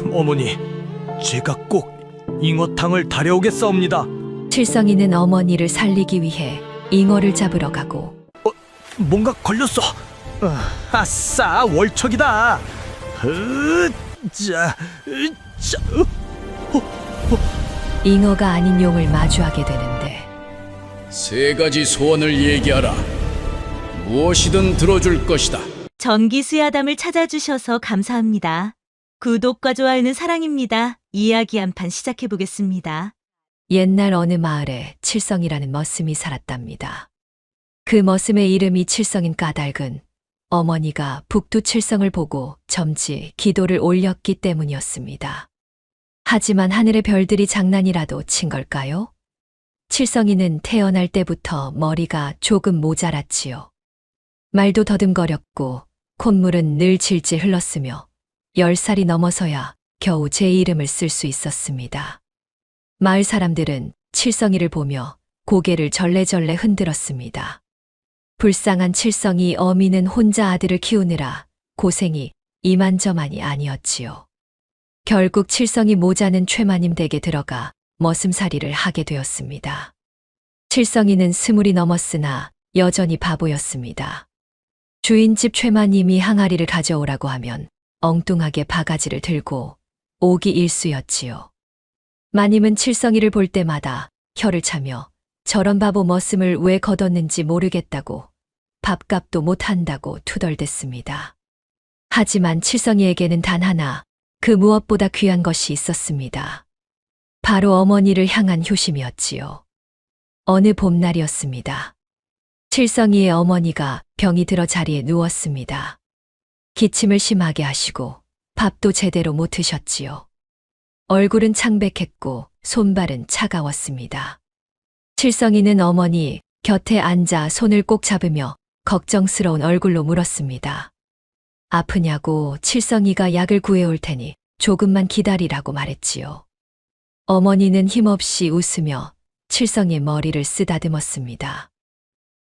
어머니, 제가 꼭 잉어탕을 다려오겠사옵니다. 칠성이는 어머니를 살리기 위해 잉어를 잡으러 가고 뭔가 걸렸어. 아싸, 월척이다. 잉어가 아닌 용을 마주하게 되는데 세 가지 소원을 얘기하라. 무엇이든 들어줄 것이다. 전기수야담을 찾아주셔서 감사합니다. 구독과 좋아요는 사랑입니다. 이야기 한 판 시작해보겠습니다. 옛날 어느 마을에 칠성이라는 머슴이 살았답니다. 그 머슴의 이름이 칠성인 까닭은 어머니가 북두 칠성을 보고 점지 기도를 올렸기 때문이었습니다. 하지만 하늘의 별들이 장난이라도 친 걸까요? 칠성이는 태어날 때부터 머리가 조금 모자랐지요. 말도 더듬거렸고 콧물은 늘 질질 흘렀으며 10살이 넘어서야 겨우 제 이름을 쓸 수 있었습니다. 마을 사람들은 칠성이를 보며 고개를 절레절레 흔들었습니다. 불쌍한 칠성이 어미는 혼자 아들을 키우느라 고생이 이만저만이 아니었지요. 결국 칠성이 모자는 최마님 댁에 들어가 머슴살이를 하게 되었습니다. 칠성이는 20이 넘었으나 여전히 바보였습니다. 주인집 최마님이 항아리를 가져오라고 하면 엉뚱하게 바가지를 들고 오기 일쑤였지요. 마님은 칠성이를 볼 때마다 혀를 차며 저런 바보 머슴을 왜 거뒀는지 모르겠다고 밥값도 못한다고 투덜댔습니다. 하지만 칠성이에게는 단 하나 그 무엇보다 귀한 것이 있었습니다. 바로 어머니를 향한 효심이었지요. 어느 봄날이었습니다. 칠성이의 어머니가 병이 들어 자리에 누웠습니다. 기침을 심하게 하시고 밥도 제대로 못 드셨지요. 얼굴은 창백했고 손발은 차가웠습니다. 칠성이는 어머니 곁에 앉아 손을 꼭 잡으며 걱정스러운 얼굴로 물었습니다. 아프냐고 칠성이가 약을 구해올 테니 조금만 기다리라고 말했지요. 어머니는 힘없이 웃으며 칠성이의 머리를 쓰다듬었습니다.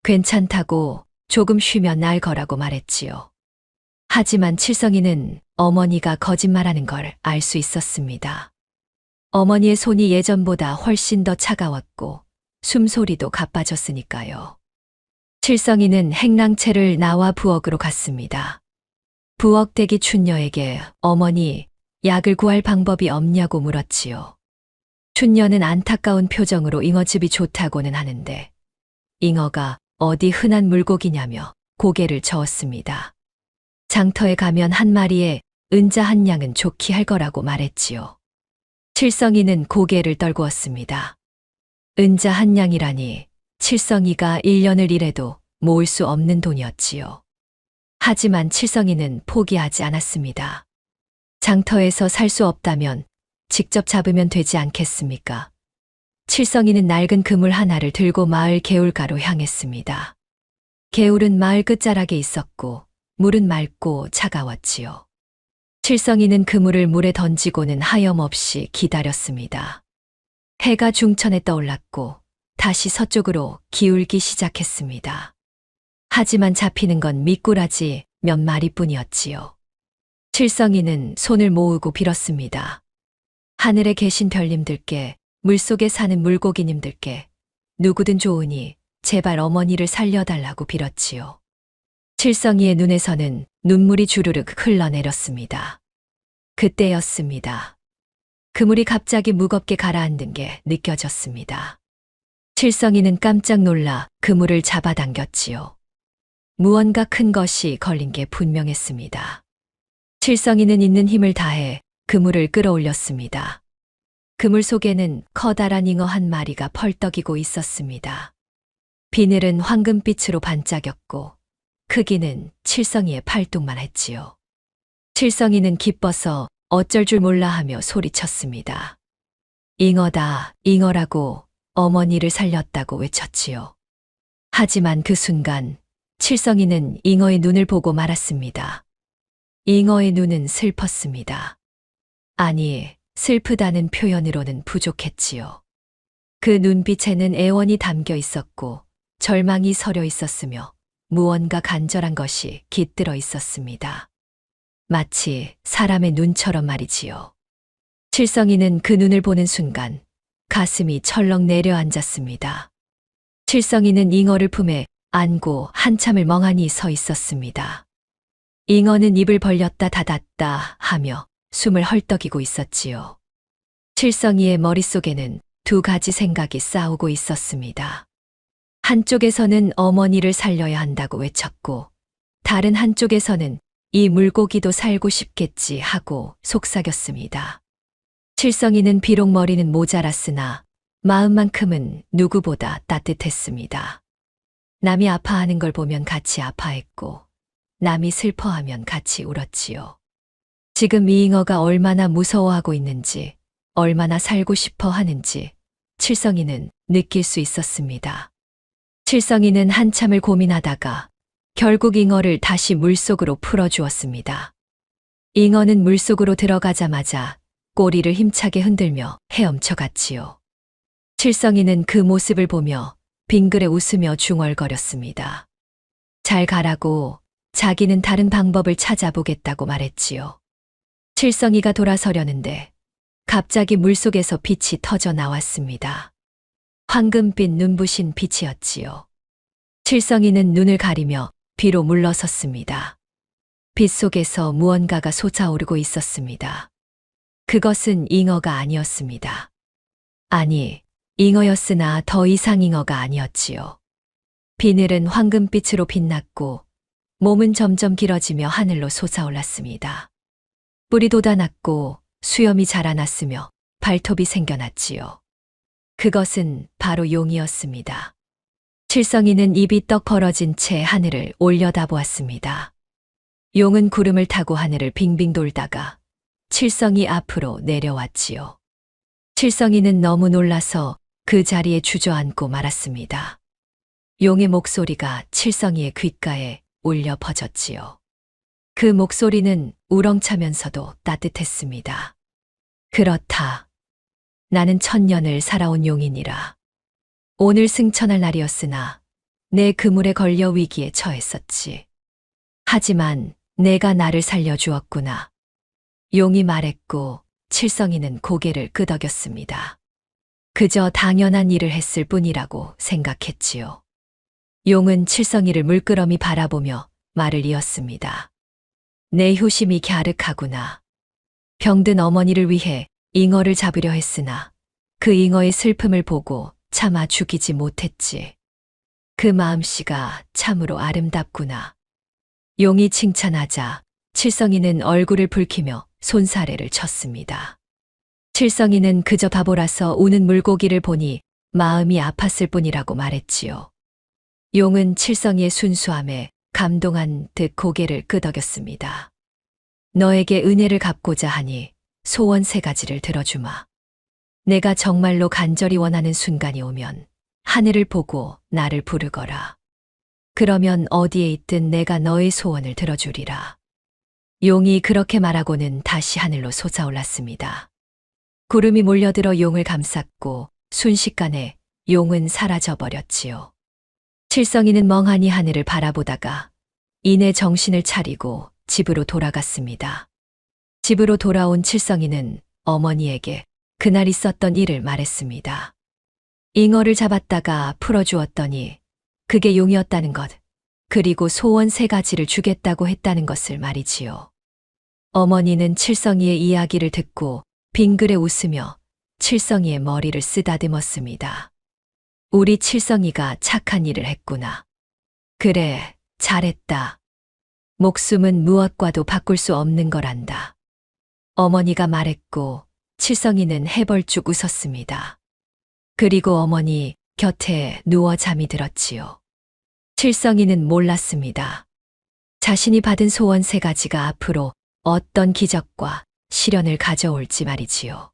괜찮다고 조금 쉬면 나을 거라고 말했지요. 하지만 칠성이는 어머니가 거짓말하는 걸 알 수 있었습니다. 어머니의 손이 예전보다 훨씬 더 차가웠고 숨소리도 가빠졌으니까요. 칠성이는 행랑채를 나와 부엌으로 갔습니다. 부엌대기 춘녀에게 어머니 약을 구할 방법이 없냐고 물었지요. 춘녀는 안타까운 표정으로 잉어즙이 좋다고는 하는데 잉어가 어디 흔한 물고기냐며 고개를 저었습니다. 장터에 가면 한 마리에 은자 한 냥은 좋게 할 거라고 말했지요. 칠성이는 고개를 떨구었습니다. 은자 한 냥이라니 칠성이가 1년을 일해도 모을 수 없는 돈이었지요. 하지만 칠성이는 포기하지 않았습니다. 장터에서 살 수 없다면 직접 잡으면 되지 않겠습니까? 칠성이는 낡은 그물 하나를 들고 마을 개울가로 향했습니다. 개울은 마을 끝자락에 있었고 물은 맑고 차가웠지요. 칠성이는 그물을 물에 던지고는 하염없이 기다렸습니다. 해가 중천에 떠올랐고 다시 서쪽으로 기울기 시작했습니다. 하지만 잡히는 건 미꾸라지 몇 마리뿐이었지요. 칠성이는 손을 모으고 빌었습니다. 하늘에 계신 별님들께, 물속에 사는 물고기님들께 누구든 좋으니 제발 어머니를 살려달라고 빌었지요. 칠성이의 눈에서는 눈물이 주르륵 흘러내렸습니다. 그때였습니다. 그물이 갑자기 무겁게 가라앉은 게 느껴졌습니다. 칠성이는 깜짝 놀라 그물을 잡아당겼지요. 무언가 큰 것이 걸린 게 분명했습니다. 칠성이는 있는 힘을 다해 그물을 끌어올렸습니다. 그물 속에는 커다란 잉어 한 마리가 펄떡이고 있었습니다. 비늘은 황금빛으로 반짝였고 크기는 칠성이의 팔뚝만 했지요. 칠성이는 기뻐서 어쩔 줄 몰라 하며 소리쳤습니다. 잉어다, 잉어라고 어머니를 살렸다고 외쳤지요. 하지만 그 순간 칠성이는 잉어의 눈을 보고 말았습니다. 잉어의 눈은 슬펐습니다. 아니, 슬프다는 표현으로는 부족했지요. 그 눈빛에는 애원이 담겨 있었고 절망이 서려 있었으며 무언가 간절한 것이 깃들어 있었습니다. 마치 사람의 눈처럼 말이지요. 칠성이는 그 눈을 보는 순간 가슴이 철렁 내려앉았습니다. 칠성이는 잉어를 품에 안고 한참을 멍하니 서 있었습니다. 잉어는 입을 벌렸다 닫았다 하며 숨을 헐떡이고 있었지요. 칠성이의 머릿속에는 두 가지 생각이 싸우고 있었습니다. 한쪽에서는 어머니를 살려야 한다고 외쳤고, 다른 한쪽에서는 이 물고기도 살고 싶겠지 하고 속삭였습니다. 칠성이는 비록 머리는 모자랐으나 마음만큼은 누구보다 따뜻했습니다. 남이 아파하는 걸 보면 같이 아파했고, 남이 슬퍼하면 같이 울었지요. 지금 이 잉어가 얼마나 무서워하고 있는지, 얼마나 살고 싶어 하는지 칠성이는 느낄 수 있었습니다. 칠성이는 한참을 고민하다가 결국 잉어를 다시 물속으로 풀어주었습니다. 잉어는 물속으로 들어가자마자 꼬리를 힘차게 흔들며 헤엄쳐 갔지요. 칠성이는 그 모습을 보며 빙그레 웃으며 중얼거렸습니다. 잘 가라고, 자기는 다른 방법을 찾아보겠다고 말했지요. 칠성이가 돌아서려는데 갑자기 물속에서 빛이 터져 나왔습니다. 황금빛 눈부신 빛이었지요. 칠성이는 눈을 가리며 뒤로 물러섰습니다. 빛 속에서 무언가가 솟아오르고 있었습니다. 그것은 잉어가 아니었습니다. 아니, 잉어였으나 더 이상 잉어가 아니었지요. 비늘은 황금빛으로 빛났고 몸은 점점 길어지며 하늘로 솟아올랐습니다. 뿔이 돋아났고 수염이 자라났으며 발톱이 생겨났지요. 그것은 바로 용이었습니다. 칠성이는 입이 떡 벌어진 채 하늘을 올려다보았습니다. 용은 구름을 타고 하늘을 빙빙 돌다가 칠성이 앞으로 내려왔지요. 칠성이는 너무 놀라서 그 자리에 주저앉고 말았습니다. 용의 목소리가 칠성이의 귓가에 울려 퍼졌지요. 그 목소리는 우렁차면서도 따뜻했습니다. 그렇다. 나는 천년을 살아온 용이니라. 오늘 승천할 날이었으나 내 그물에 걸려 위기에 처했었지. 하지만 내가 나를 살려주었구나. 용이 말했고 칠성이는 고개를 끄덕였습니다. 그저 당연한 일을 했을 뿐이라고 생각했지요. 용은 칠성이를 물끄러미 바라보며 말을 이었습니다. 내 효심이 갸륵하구나. 병든 어머니를 위해 잉어를 잡으려 했으나 그 잉어의 슬픔을 보고 차마 죽이지 못했지. 그 마음씨가 참으로 아름답구나. 용이 칭찬하자 칠성이는 얼굴을 붉히며 손사래를 쳤습니다. 칠성이는 그저 바보라서 우는 물고기를 보니 마음이 아팠을 뿐이라고 말했지요. 용은 칠성이의 순수함에 감동한 듯 고개를 끄덕였습니다. 너에게 은혜를 갚고자 하니 소원 3가지를 들어주마. 내가 정말로 간절히 원하는 순간이 오면 하늘을 보고 나를 부르거라. 그러면 어디에 있든 내가 너의 소원을 들어주리라. 용이 그렇게 말하고는 다시 하늘로 솟아올랐습니다. 구름이 몰려들어 용을 감쌌고 순식간에 용은 사라져버렸지요. 칠성이는 멍하니 하늘을 바라보다가 이내 정신을 차리고 집으로 돌아갔습니다. 집으로 돌아온 칠성이는 어머니에게 그날 있었던 일을 말했습니다. 잉어를 잡았다가 풀어주었더니 그게 용이었다는 것, 그리고 소원 3가지를 주겠다고 했다는 것을 말이지요. 어머니는 칠성이의 이야기를 듣고 빙그레 웃으며 칠성이의 머리를 쓰다듬었습니다. 우리 칠성이가 착한 일을 했구나. 그래, 잘했다. 목숨은 무엇과도 바꿀 수 없는 거란다. 어머니가 말했고 칠성이는 해벌쭉 웃었습니다. 그리고 어머니 곁에 누워 잠이 들었지요. 칠성이는 몰랐습니다. 자신이 받은 소원 3가지가 앞으로 어떤 기적과 시련을 가져올지 말이지요.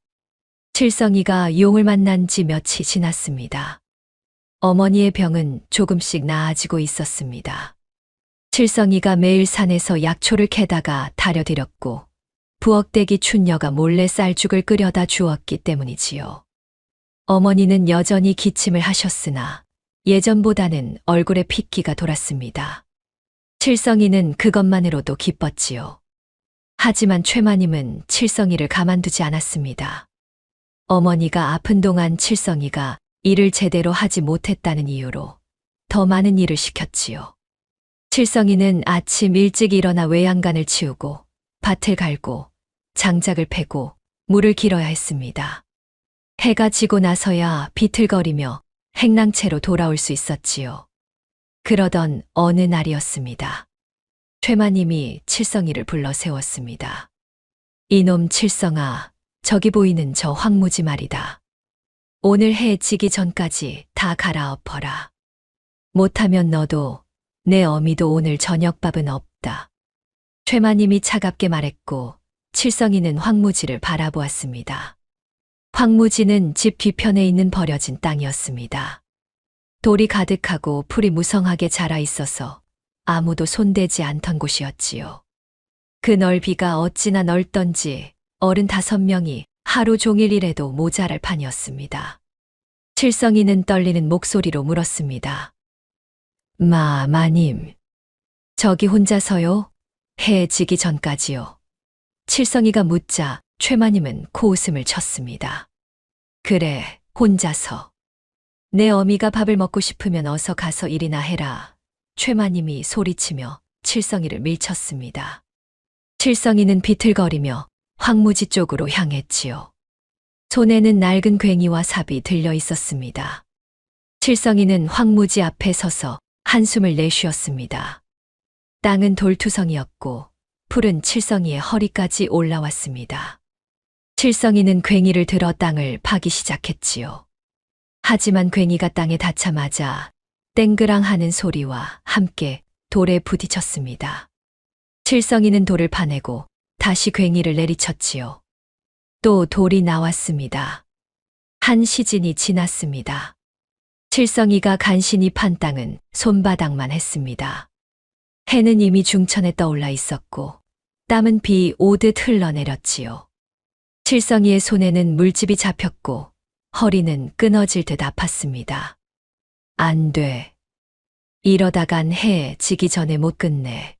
칠성이가 용을 만난 지 며칠 지났습니다. 어머니의 병은 조금씩 나아지고 있었습니다. 칠성이가 매일 산에서 약초를 캐다가 다려드렸고 부엌대기 춘녀가 몰래 쌀죽을 끓여다 주었기 때문이지요. 어머니는 여전히 기침을 하셨으나 예전보다는 얼굴에 핏기가 돌았습니다. 칠성이는 그것만으로도 기뻤지요. 하지만 최마님은 칠성이를 가만두지 않았습니다. 어머니가 아픈 동안 칠성이가 일을 제대로 하지 못했다는 이유로 더 많은 일을 시켰지요. 칠성이는 아침 일찍 일어나 외양간을 치우고 밭을 갈고 장작을 패고 물을 길어야 했습니다. 해가 지고 나서야 비틀거리며 행랑채로 돌아올 수 있었지요. 그러던 어느 날이었습니다. 최마님이 칠성이를 불러 세웠습니다. 이놈 칠성아, 저기 보이는 저 황무지 말이다. 오늘 해 지기 전까지 다 갈아엎어라. 못하면 너도 내 어미도 오늘 저녁밥은 없다. 최마님이 차갑게 말했고 칠성이는 황무지를 바라보았습니다. 황무지는 집 뒤편에 있는 버려진 땅이었습니다. 돌이 가득하고 풀이 무성하게 자라 있어서 아무도 손대지 않던 곳이었지요. 그 넓이가 어찌나 넓던지 35명이 하루 종일 일해도 모자랄 판이었습니다. 칠성이는 떨리는 목소리로 물었습니다. 마님, 저기 혼자서요? 해 지기 전까지요. 칠성이가 묻자 최마님은 코웃음을 쳤습니다. 그래, 혼자서. 내 어미가 밥을 먹고 싶으면 어서 가서 일이나 해라. 최마님이 소리치며 칠성이를 밀쳤습니다. 칠성이는 비틀거리며 황무지 쪽으로 향했지요. 손에는 낡은 괭이와 삽이 들려 있었습니다. 칠성이는 황무지 앞에 서서 한숨을 내쉬었습니다. 땅은 돌투성이었고 풀은 칠성이의 허리까지 올라왔습니다. 칠성이는 괭이를 들어 땅을 파기 시작했지요. 하지만 괭이가 땅에 닿자마자 땡그랑 하는 소리와 함께 돌에 부딪혔습니다. 칠성이는 돌을 파내고 다시 괭이를 내리쳤지요. 또 돌이 나왔습니다. 한 시즌이 지났습니다. 칠성이가 간신히 판 땅은 손바닥만 했습니다. 해는 이미 중천에 떠올라 있었고 땀은 비 오듯 흘러내렸지요. 칠성이의 손에는 물집이 잡혔고 허리는 끊어질 듯 아팠습니다. 안 돼. 이러다간 해 지기 전에 못 끝내.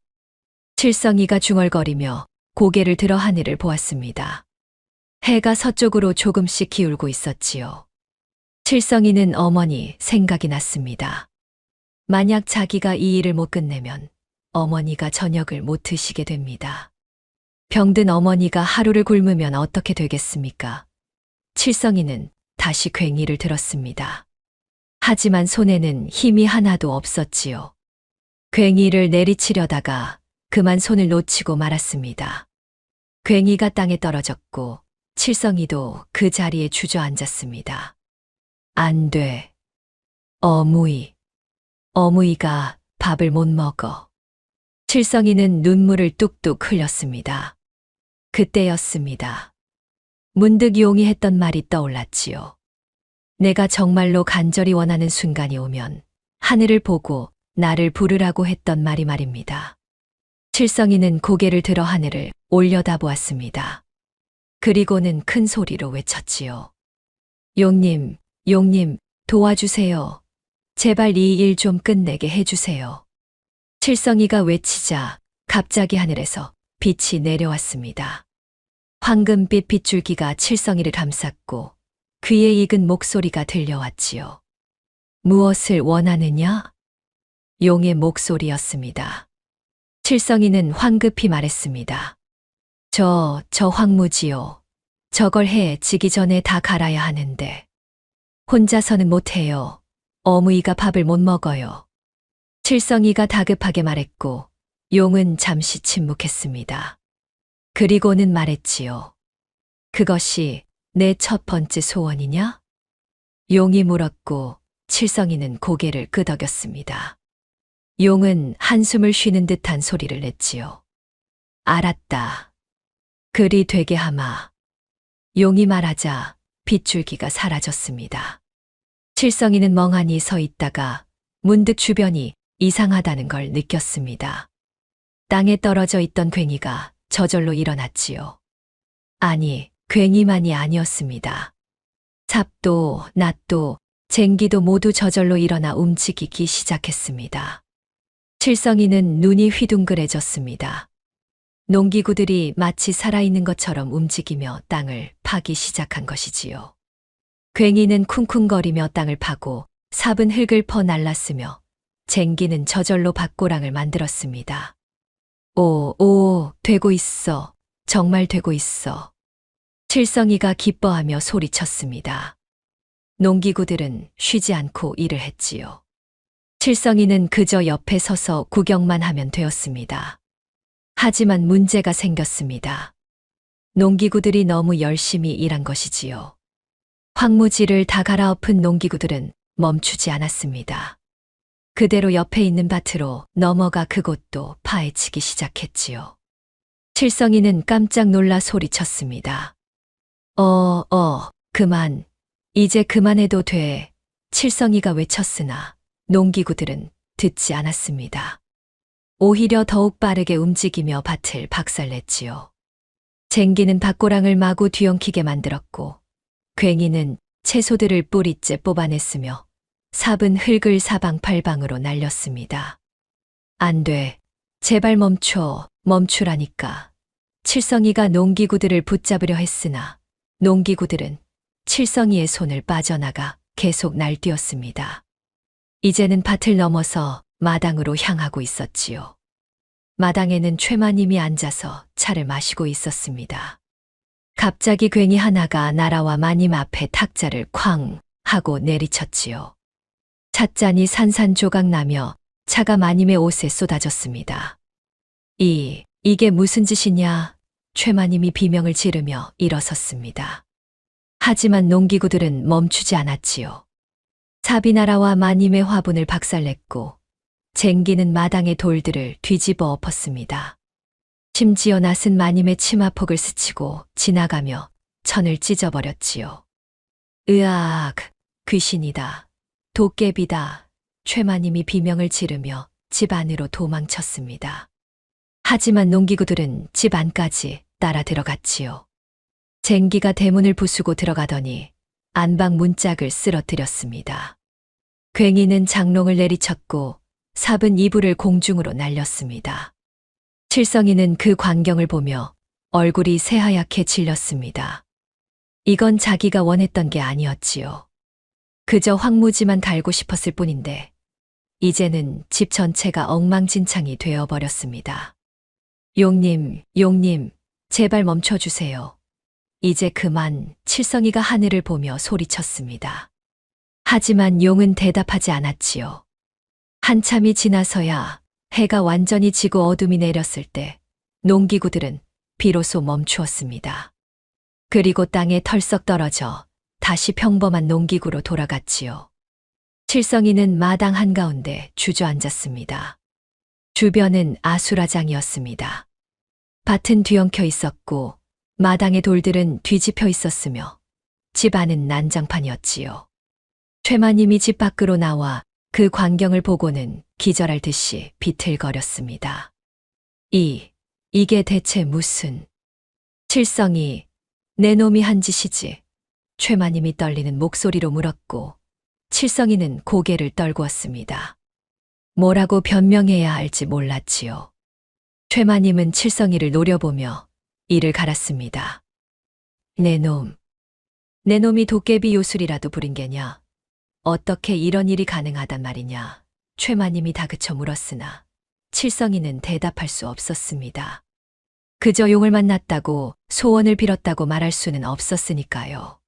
칠성이가 중얼거리며 고개를 들어 하늘을 보았습니다. 해가 서쪽으로 조금씩 기울고 있었지요. 칠성이는 어머니 생각이 났습니다. 만약 자기가 이 일을 못 끝내면 어머니가 저녁을 못 드시게 됩니다. 병든 어머니가 하루를 굶으면 어떻게 되겠습니까? 칠성이는 다시 괭이를 들었습니다. 하지만 손에는 힘이 하나도 없었지요. 괭이를 내리치려다가 그만 손을 놓치고 말았습니다. 괭이가 땅에 떨어졌고 칠성이도 그 자리에 주저앉았습니다. 안 돼. 어무이가 밥을 못 먹어. 칠성이는 눈물을 뚝뚝 흘렸습니다. 그때였습니다. 문득 용이 했던 말이 떠올랐지요. 내가 정말로 간절히 원하는 순간이 오면 하늘을 보고 나를 부르라고 했던 말이 말입니다. 칠성이는 고개를 들어 하늘을 올려다보았습니다. 그리고는 큰 소리로 외쳤지요. 용님, 도와주세요. 제발 이 일 좀 끝내게 해주세요. 칠성이가 외치자 갑자기 하늘에서 빛이 내려왔습니다. 황금빛 빗줄기가 칠성이를 감쌌고 귀에 익은 목소리가 들려왔지요. 무엇을 원하느냐? 용의 목소리였습니다. 칠성이는 황급히 말했습니다. 저 황무지요. 저걸 해 지기 전에 다 갈아야 하는데. 혼자서는 못해요. 어무이가 밥을 못 먹어요. 칠성이가 다급하게 말했고 용은 잠시 침묵했습니다. 그리고는 말했지요. 그것이 내 첫 번째 소원이냐? 용이 물었고 칠성이는 고개를 끄덕였습니다. 용은 한숨을 쉬는 듯한 소리를 냈지요. 알았다. 그리 되게 하마. 용이 말하자 빗줄기가 사라졌습니다. 칠성이는 멍하니 서 있다가 문득 주변이 이상하다는 걸 느꼈습니다. 땅에 떨어져 있던 괭이가 저절로 일어났지요. 아니, 괭이만이 아니었습니다. 삽도, 낫도, 쟁기도 모두 저절로 일어나 움직이기 시작했습니다. 칠성이는 눈이 휘둥그레졌습니다. 농기구들이 마치 살아있는 것처럼 움직이며 땅을 파기 시작한 것이지요. 괭이는 쿵쿵거리며 땅을 파고 삽은 흙을 퍼 날랐으며 쟁기는 저절로 밭고랑을 만들었습니다. 오, 되고 있어. 정말 되고 있어. 칠성이가 기뻐하며 소리쳤습니다. 농기구들은 쉬지 않고 일을 했지요. 칠성이는 그저 옆에 서서 구경만 하면 되었습니다. 하지만 문제가 생겼습니다. 농기구들이 너무 열심히 일한 것이지요. 황무지를 다 갈아엎은 농기구들은 멈추지 않았습니다. 그대로 옆에 있는 밭으로 넘어가 그곳도 파헤치기 시작했지요. 칠성이는 깜짝 놀라 소리쳤습니다. 그만. 이제 그만해도 돼. 칠성이가 외쳤으나 농기구들은 듣지 않았습니다. 오히려 더욱 빠르게 움직이며 밭을 박살냈지요. 쟁기는 밭고랑을 마구 뒤엉키게 만들었고 괭이는 채소들을 뿌리째 뽑아냈으며 삽은 흙을 사방팔방으로 날렸습니다. 안 돼. 제발 멈추라니까. 칠성이가 농기구들을 붙잡으려 했으나 농기구들은 칠성이의 손을 빠져나가 계속 날뛰었습니다. 이제는 밭을 넘어서 마당으로 향하고 있었지요. 마당에는 최마님이 앉아서 차를 마시고 있었습니다. 갑자기 괭이 하나가 날아와 마님 앞에 탁자를 쾅 하고 내리쳤지요. 찻잔이 산산조각 나며 차가 마님의 옷에 쏟아졌습니다. 이게 무슨 짓이냐? 최마님이 비명을 지르며 일어섰습니다. 하지만 농기구들은 멈추지 않았지요. 삽이 날아와 마님의 화분을 박살냈고 쟁기는 마당의 돌들을 뒤집어 엎었습니다. 심지어 낫은 마님의 치마폭을 스치고 지나가며 천을 찢어버렸지요. 으악, 귀신이다. 도깨비다. 최마님이 비명을 지르며 집 안으로 도망쳤습니다. 하지만 농기구들은 집 안까지 따라 들어갔지요. 쟁기가 대문을 부수고 들어가더니 안방 문짝을 쓰러뜨렸습니다. 괭이는 장롱을 내리쳤고 삽은 이불을 공중으로 날렸습니다. 칠성이는 그 광경을 보며 얼굴이 새하얗게 질렸습니다. 이건 자기가 원했던 게 아니었지요. 그저 황무지만 갈고 싶었을 뿐인데 이제는 집 전체가 엉망진창이 되어버렸습니다. 용님, 제발 멈춰주세요. 이제 그만. 칠성이가 하늘을 보며 소리쳤습니다. 하지만 용은 대답하지 않았지요. 한참이 지나서야 해가 완전히 지고 어둠이 내렸을 때 농기구들은 비로소 멈추었습니다. 그리고 땅에 털썩 떨어져 다시 평범한 농기구로 돌아갔지요. 칠성이는 마당 한가운데 주저앉았습니다. 주변은 아수라장이었습니다. 밭은 뒤엉켜 있었고 마당의 돌들은 뒤집혀 있었으며 집 안은 난장판이었지요. 최마님이 집 밖으로 나와 그 광경을 보고는 기절할 듯이 비틀거렸습니다. 이게 대체 무슨... 칠성이, 내 놈이 한 짓이지. 최마님이 떨리는 목소리로 물었고 칠성이는 고개를 떨구었습니다. 뭐라고 변명해야 할지 몰랐지요. 최마님은 칠성이를 노려보며 이를 갈았습니다. 내 놈이 도깨비 요술이라도 부린 게냐? 어떻게 이런 일이 가능하단 말이냐? 최마님이 다그쳐 물었으나 칠성이는 대답할 수 없었습니다. 그저 용을 만났다고 소원을 빌었다고 말할 수는 없었으니까요.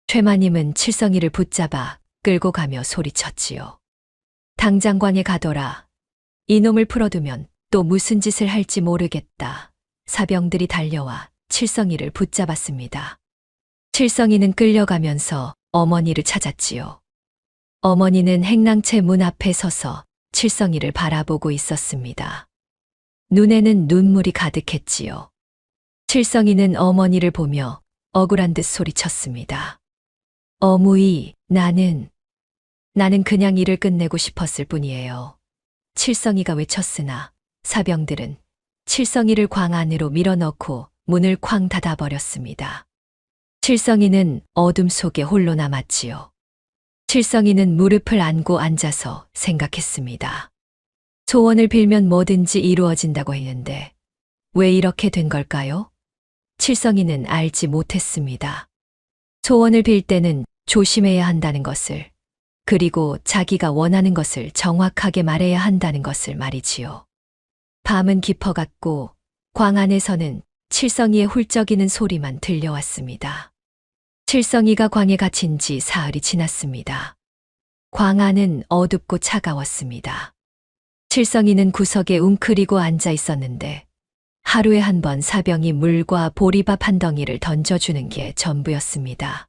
최마님은 칠성이를 붙잡아 끌고 가며 소리쳤지요. 당장 광에 가둬라. 이놈을 풀어두면 또 무슨 짓을 할지 모르겠다. 사병들이 달려와 칠성이를 붙잡았습니다. 칠성이는 끌려가면서 어머니를 찾았지요. 어머니는 행랑채 문 앞에 서서 칠성이를 바라보고 있었습니다. 눈에는 눈물이 가득했지요. 칠성이는 어머니를 보며 억울한 듯 소리쳤습니다. 어무이, 나는 그냥 일을 끝내고 싶었을 뿐이에요. 칠성이가 외쳤으나 사병들은 칠성이를 광 안으로 밀어넣고 문을 쾅 닫아버렸습니다. 칠성이는 어둠 속에 홀로 남았지요. 칠성이는 무릎을 안고 앉아서 생각했습니다. 소원을 빌면 뭐든지 이루어진다고 했는데 왜 이렇게 된 걸까요? 칠성이는 알지 못했습니다. 소원을 빌 때는 조심해야 한다는 것을, 그리고 자기가 원하는 것을 정확하게 말해야 한다는 것을 말이지요. 밤은 깊어갔고 광 안에서는 칠성이의 훌쩍이는 소리만 들려왔습니다. 칠성이가 광에 갇힌 지 사흘이 지났습니다. 광 안은 어둡고 차가웠습니다. 칠성이는 구석에 웅크리고 앉아 있었는데 하루에 한 번 사병이 물과 보리밥 한 덩이를 던져주는 게 전부였습니다.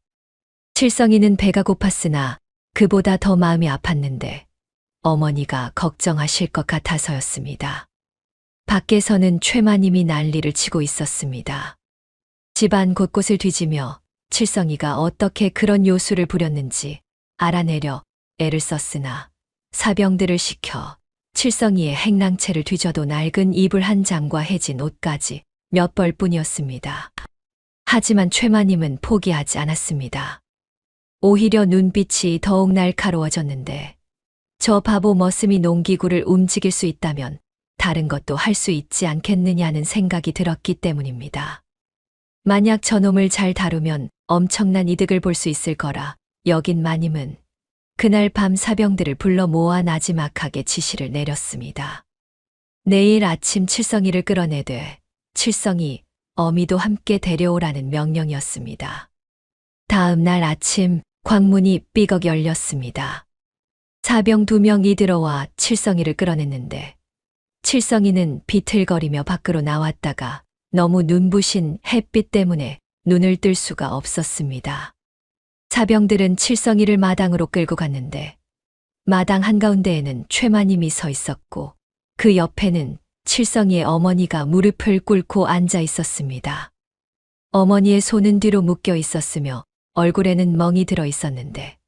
칠성이는 배가 고팠으나 그보다 더 마음이 아팠는데 어머니가 걱정하실 것 같아서였습니다. 밖에서는 최마님이 난리를 치고 있었습니다. 집안 곳곳을 뒤지며 칠성이가 어떻게 그런 요술을 부렸는지 알아내려 애를 썼으나 사병들을 시켜 칠성이의 행랑채를 뒤져도 낡은 이불 한 장과 해진 옷까지 몇 벌뿐이었습니다. 하지만 최마님은 포기하지 않았습니다. 오히려 눈빛이 더욱 날카로워졌는데 저 바보 머슴이 농기구를 움직일 수 있다면 다른 것도 할 수 있지 않겠느냐는 생각이 들었기 때문입니다. 만약 저놈을 잘 다루면 엄청난 이득을 볼 수 있을 거라 여긴 마님은 그날 밤 사병들을 불러 모아 나지막하게 지시를 내렸습니다. 내일 아침 칠성이를 끌어내되 칠성이, 어미도 함께 데려오라는 명령이었습니다. 다음 날 아침 광문이 삐걱 열렸습니다. 사병 2명이 들어와 칠성이를 끌어냈는데 칠성이는 비틀거리며 밖으로 나왔다가 너무 눈부신 햇빛 때문에 눈을 뜰 수가 없었습니다. 사병들은 칠성이를 마당으로 끌고 갔는데 마당 한가운데에는 최마님이 서 있었고 그 옆에는 칠성이의 어머니가 무릎을 꿇고 앉아 있었습니다. 어머니의 손은 뒤로 묶여 있었으며 얼굴에는 멍이 들어 있었는데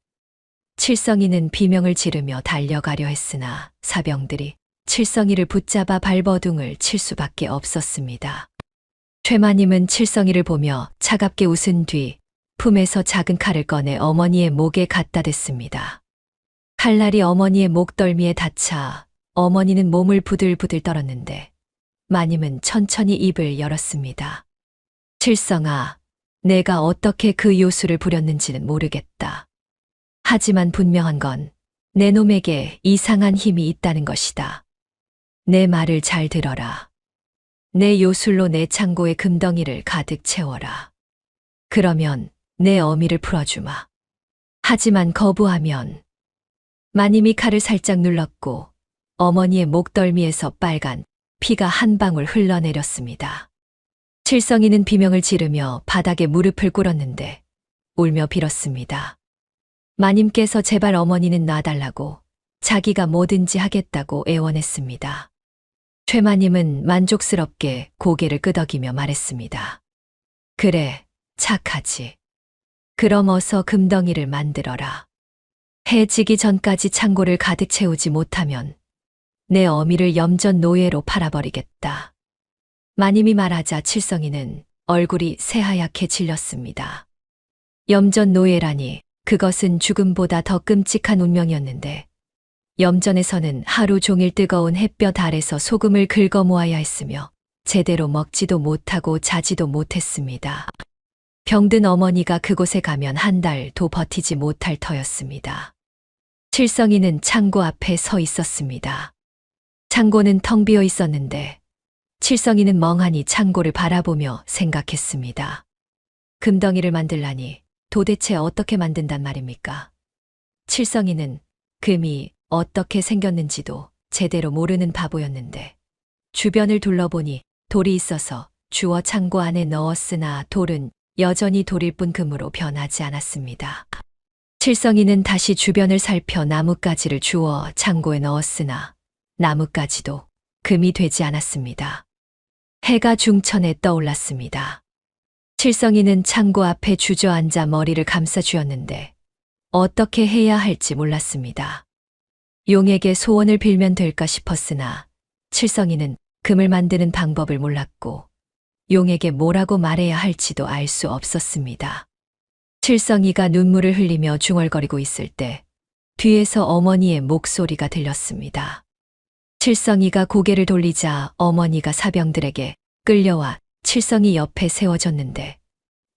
칠성이는 비명을 지르며 달려가려 했으나 사병들이 칠성이를 붙잡아 발버둥을 칠 수밖에 없었습니다. 최마님은 칠성이를 보며 차갑게 웃은 뒤 품에서 작은 칼을 꺼내 어머니의 목에 갖다 댔습니다. 칼날이 어머니의 목덜미에 닿자 어머니는 몸을 부들부들 떨었는데 마님은 천천히 입을 열었습니다. 칠성아, 내가 어떻게 그 요술을 부렸는지는 모르겠다. 하지만 분명한 건 내 놈에게 이상한 힘이 있다는 것이다. 내 말을 잘 들어라. 내 요술로 내 창고에 금덩이를 가득 채워라. 그러면 내 어미를 풀어주마. 하지만 거부하면 마님이 칼을 살짝 눌렀고 어머니의 목덜미에서 빨간 피가 한 방울 흘러내렸습니다. 칠성이는 비명을 지르며 바닥에 무릎을 꿇었는데 울며 빌었습니다. 마님께서 제발 어머니는 놔달라고, 자기가 뭐든지 하겠다고 애원했습니다. 최마님은 만족스럽게 고개를 끄덕이며 말했습니다. 그래, 착하지. 그럼 어서 금덩이를 만들어라. 해 지기 전까지 창고를 가득 채우지 못하면 내 어미를 염전 노예로 팔아버리겠다. 마님이 말하자 칠성이는 얼굴이 새하얗게 질렸습니다. 염전 노예라니 그것은 죽음보다 더 끔찍한 운명이었는데 염전에서는 하루 종일 뜨거운 햇볕 아래서 소금을 긁어 모아야 했으며 제대로 먹지도 못하고 자지도 못했습니다. 병든 어머니가 그곳에 가면 한 달도 버티지 못할 터였습니다. 칠성이는 창고 앞에 서 있었습니다. 창고는 텅 비어 있었는데 칠성이는 멍하니 창고를 바라보며 생각했습니다. 금덩이를 만들라니 도대체 어떻게 만든단 말입니까? 칠성이는 금이 어떻게 생겼는지도 제대로 모르는 바보였는데 주변을 둘러보니 돌이 있어서 주워 창고 안에 넣었으나 돌은 여전히 돌일 뿐 금으로 변하지 않았습니다. 칠성이는 다시 주변을 살펴 나뭇가지를 주워 창고에 넣었으나 나뭇가지도 금이 되지 않았습니다. 해가 중천에 떠올랐습니다. 칠성이는 창고 앞에 주저앉아 머리를 감싸쥐었는데 어떻게 해야 할지 몰랐습니다. 용에게 소원을 빌면 될까 싶었으나 칠성이는 금을 만드는 방법을 몰랐고 용에게 뭐라고 말해야 할지도 알 수 없었습니다. 칠성이가 눈물을 흘리며 중얼거리고 있을 때 뒤에서 어머니의 목소리가 들렸습니다. 칠성이가 고개를 돌리자 어머니가 사병들에게 끌려와 칠성이 옆에 세워졌는데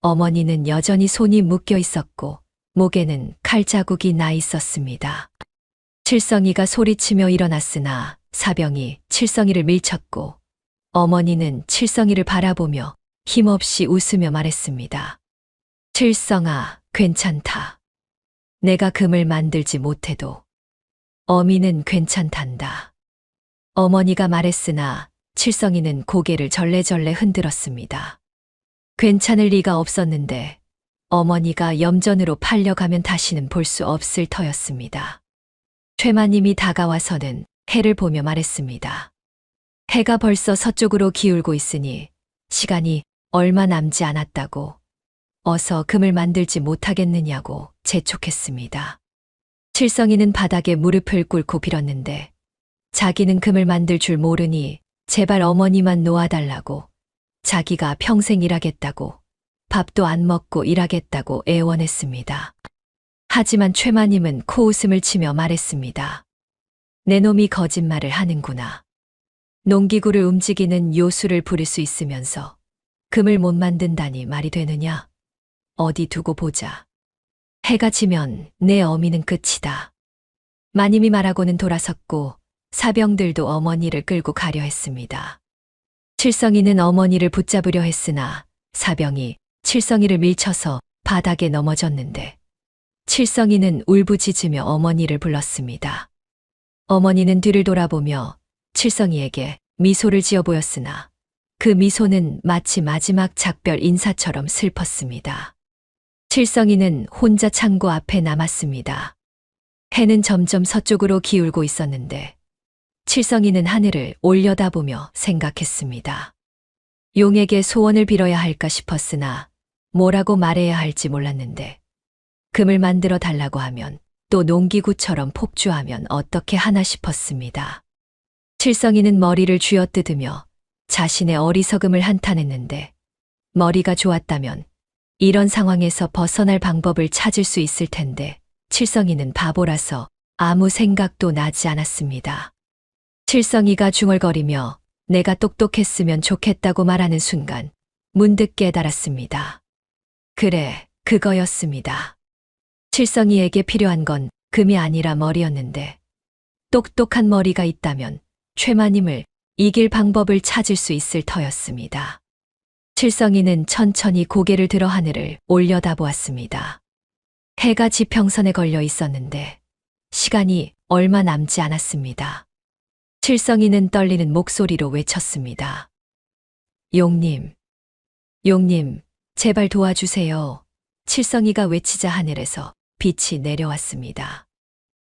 어머니는 여전히 손이 묶여 있었고 목에는 칼자국이 나 있었습니다. 칠성이가 소리치며 일어났으나 사병이 칠성이를 밀쳤고 어머니는 칠성이를 바라보며 힘없이 웃으며 말했습니다. 칠성아, 괜찮다. 내가 금을 만들지 못해도 어미는 괜찮단다. 어머니가 말했으나 칠성이는 고개를 절레절레 흔들었습니다. 괜찮을 리가 없었는데 어머니가 염전으로 팔려가면 다시는 볼 수 없을 터였습니다. 최마님이 다가와서는 해를 보며 말했습니다. 해가 벌써 서쪽으로 기울고 있으니 시간이 얼마 남지 않았다고 어서 금을 만들지 못하겠느냐고 재촉했습니다. 칠성이는 바닥에 무릎을 꿇고 빌었는데 자기는 금을 만들 줄 모르니 제발 어머니만 놓아달라고 자기가 평생 일하겠다고 밥도 안 먹고 일하겠다고 애원했습니다. 하지만 최마님은 코웃음을 치며 말했습니다. 내 놈이 거짓말을 하는구나. 농기구를 움직이는 요술을 부릴 수 있으면서 금을 못 만든다니 말이 되느냐? 어디 두고 보자. 해가 지면 내 어미는 끝이다. 마님이 말하고는 돌아섰고 사병들도 어머니를 끌고 가려 했습니다. 칠성이는 어머니를 붙잡으려 했으나 사병이 칠성이를 밀쳐서 바닥에 넘어졌는데 칠성이는 울부짖으며 어머니를 불렀습니다. 어머니는 뒤를 돌아보며 칠성이에게 미소를 지어 보였으나 그 미소는 마치 마지막 작별 인사처럼 슬펐습니다. 칠성이는 혼자 창고 앞에 남았습니다. 해는 점점 서쪽으로 기울고 있었는데 칠성이는 하늘을 올려다보며 생각했습니다. 용에게 소원을 빌어야 할까 싶었으나 뭐라고 말해야 할지 몰랐는데 금을 만들어 달라고 하면 또 농기구처럼 폭주하면 어떻게 하나 싶었습니다. 칠성이는 머리를 쥐어뜯으며 자신의 어리석음을 한탄했는데 머리가 좋았다면 이런 상황에서 벗어날 방법을 찾을 수 있을 텐데 칠성이는 바보라서 아무 생각도 나지 않았습니다. 칠성이가 중얼거리며 내가 똑똑했으면 좋겠다고 말하는 순간 문득 깨달았습니다. 그래, 그거였습니다. 칠성이에게 필요한 건 금이 아니라 머리였는데 똑똑한 머리가 있다면 최마님을 이길 방법을 찾을 수 있을 터였습니다. 칠성이는 천천히 고개를 들어 하늘을 올려다보았습니다. 해가 지평선에 걸려 있었는데 시간이 얼마 남지 않았습니다. 칠성이는 떨리는 목소리로 외쳤습니다. 용님, 용님, 제발 도와주세요. 칠성이가 외치자 하늘에서 빛이 내려왔습니다.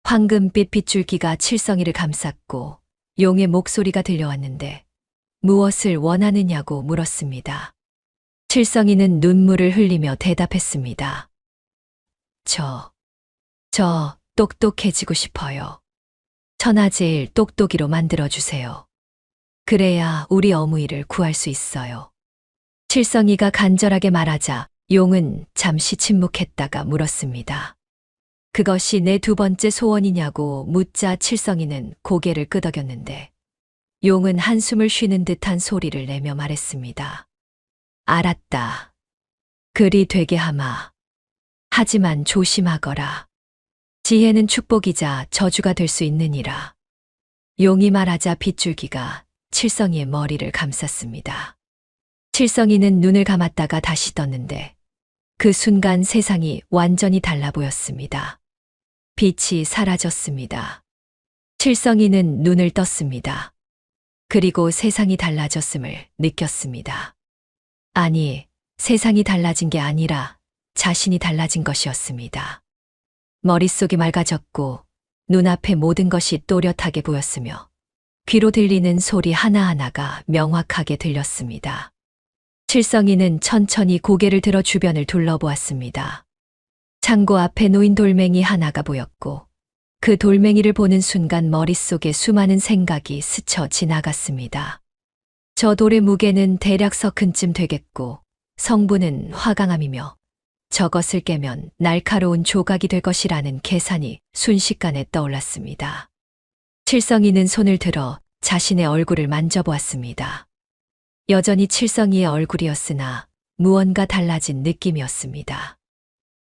황금빛 빗줄기가 칠성이를 감쌌고 용의 목소리가 들려왔는데 무엇을 원하느냐고 물었습니다. 칠성이는 눈물을 흘리며 대답했습니다. 저 똑똑해지고 싶어요. 천하제일 똑똑이로 만들어주세요. 그래야 우리 어무이를 구할 수 있어요. 칠성이가 간절하게 말하자 용은 잠시 침묵했다가 물었습니다. 그것이 내 두 번째 소원이냐고 묻자 칠성이는 고개를 끄덕였는데 용은 한숨을 쉬는 듯한 소리를 내며 말했습니다. 알았다. 그리 되게 하마. 하지만 조심하거라. 지혜는 축복이자 저주가 될 수 있느니라. 용이 말하자 빗줄기가 칠성이의 머리를 감쌌습니다. 칠성이는 눈을 감았다가 다시 떴는데 그 순간 세상이 완전히 달라 보였습니다. 빛이 사라졌습니다. 칠성이는 눈을 떴습니다. 그리고 세상이 달라졌음을 느꼈습니다. 아니, 세상이 달라진 게 아니라 자신이 달라진 것이었습니다. 머릿속이 맑아졌고 눈앞의 모든 것이 또렷하게 보였으며 귀로 들리는 소리 하나하나가 명확하게 들렸습니다. 칠성이는 천천히 고개를 들어 주변을 둘러보았습니다. 창고 앞에 놓인 돌멩이 하나가 보였고 그 돌멩이를 보는 순간 머릿속에 수많은 생각이 스쳐 지나갔습니다. 저 돌의 무게는 대략 서큰쯤 되겠고 성분은 화강암이며 저것을 깨면 날카로운 조각이 될 것이라는 계산이 순식간에 떠올랐습니다. 칠성이는 손을 들어 자신의 얼굴을 만져보았습니다. 여전히 칠성이의 얼굴이었으나 무언가 달라진 느낌이었습니다.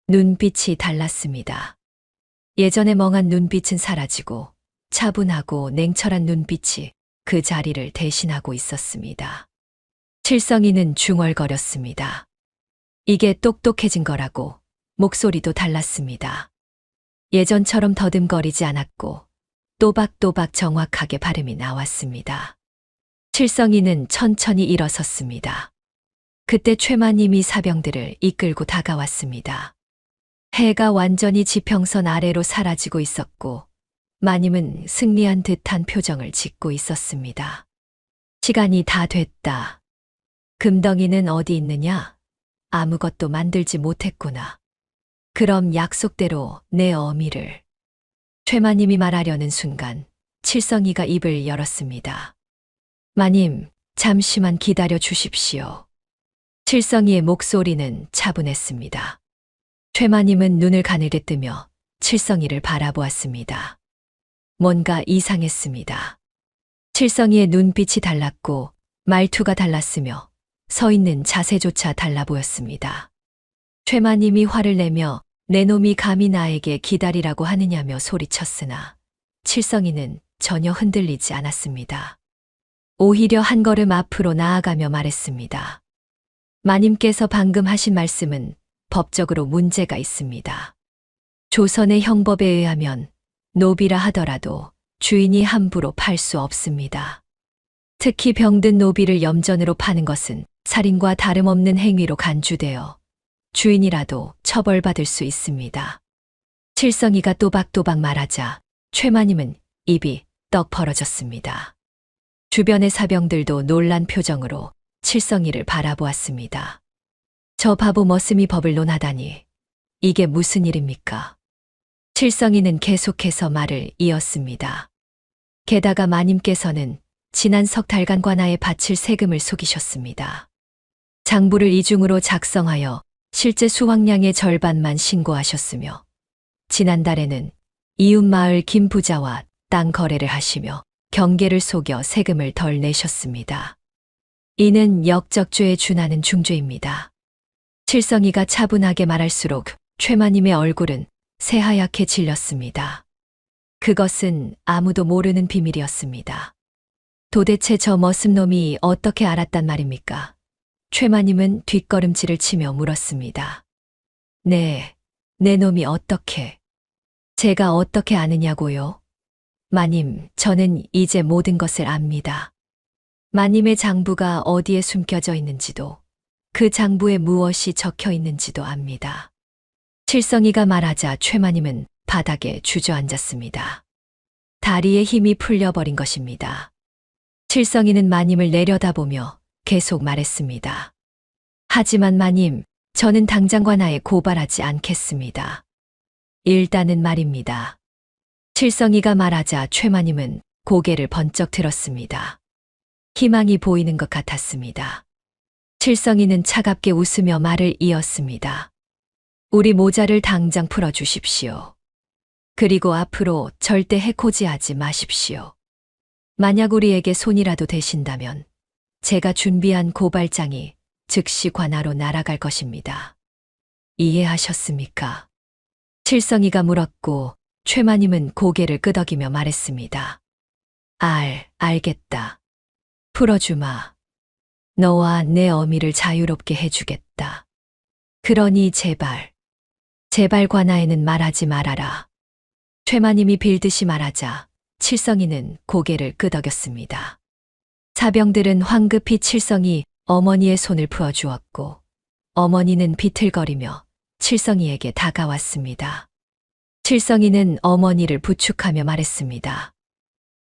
눈빛이 달랐습니다. 예전의 멍한 눈빛은 사라지고 차분하고 냉철한 눈빛이 그 자리를 대신하고 있었습니다. 칠성이는 중얼거렸습니다. 이게 똑똑해진 거라고. 목소리도 달랐습니다. 예전처럼 더듬거리지 않았고 또박또박 정확하게 발음이 나왔습니다. 칠성이는 천천히 일어섰습니다. 그때 최마님이 사병들을 이끌고 다가왔습니다. 해가 완전히 지평선 아래로 사라지고 있었고 마님은 승리한 듯한 표정을 짓고 있었습니다. 시간이 다 됐다. 금덩이는 어디 있느냐? 아무것도 만들지 못했구나. 그럼 약속대로 내 어미를. 최마님이 말하려는 순간 칠성이가 입을 열었습니다. 마님, 잠시만 기다려 주십시오. 칠성이의 목소리는 차분했습니다. 최마님은 눈을 가늘게 뜨며 칠성이를 바라보았습니다. 뭔가 이상했습니다. 칠성이의 눈빛이 달랐고 말투가 달랐으며 서 있는 자세조차 달라 보였습니다. 최마님이 화를 내며 내 놈이 감히 나에게 기다리라고 하느냐며 소리쳤으나 칠성이는 전혀 흔들리지 않았습니다. 오히려 한 걸음 앞으로 나아가며 말했습니다. 마님께서 방금 하신 말씀은 법적으로 문제가 있습니다. 조선의 형법에 의하면 노비라 하더라도 주인이 함부로 팔 수 없습니다. 특히 병든 노비를 염전으로 파는 것은 살인과 다름없는 행위로 간주되어 주인이라도 처벌받을 수 있습니다. 칠성이가 또박또박 말하자 최마님은 입이 떡 벌어졌습니다. 주변의 사병들도 놀란 표정으로 칠성이를 바라보았습니다. 저 바보 머슴이 법을 논하다니 이게 무슨 일입니까? 칠성이는 계속해서 말을 이었습니다. 게다가 마님께서는 지난 석 달간 관아에 바칠 세금을 속이셨습니다. 장부를 이중으로 작성하여 실제 수확량의 절반만 신고하셨으며 지난달에는 이웃 마을 김 부자와 땅 거래를 하시며 경계를 속여 세금을 덜 내셨습니다. 이는 역적죄에 준하는 중죄입니다. 칠성이가 차분하게 말할수록 최마님의 얼굴은 새하얗게 질렸습니다. 그것은 아무도 모르는 비밀이었습니다. 도대체 저 머슴놈이 어떻게 알았단 말입니까? 최마님은 뒷걸음질을 치며 물었습니다. 네, 내 놈이 어떻게? 제가 어떻게 아느냐고요? 마님, 저는 이제 모든 것을 압니다. 마님의 장부가 어디에 숨겨져 있는지도, 그 장부에 무엇이 적혀 있는지도 압니다. 칠성이가 말하자 최마님은 바닥에 주저앉았습니다. 다리에 힘이 풀려버린 것입니다. 칠성이는 마님을 내려다보며 계속 말했습니다. 하지만 마님, 저는 당장 관아에 고발하지 않겠습니다. 일단은 말입니다. 칠성이가 말하자 최마님은 고개를 번쩍 들었습니다. 희망이 보이는 것 같았습니다. 칠성이는 차갑게 웃으며 말을 이었습니다. 우리 모자를 당장 풀어주십시오. 그리고 앞으로 절대 해코지하지 마십시오. 만약 우리에게 손이라도 되신다면 제가 준비한 고발장이 즉시 관아로 날아갈 것입니다. 이해하셨습니까? 칠성이가 물었고 최마님은 고개를 끄덕이며 말했습니다. 알겠다. 풀어주마. 너와 내 어미를 자유롭게 해주겠다. 그러니 제발 관아에는 말하지 말아라. 최마님이 빌듯이 말하자 칠성이는 고개를 끄덕였습니다. 사병들은 황급히 칠성이 어머니의 손을 풀어주었고 어머니는 비틀거리며 칠성이에게 다가왔습니다. 칠성이는 어머니를 부축하며 말했습니다.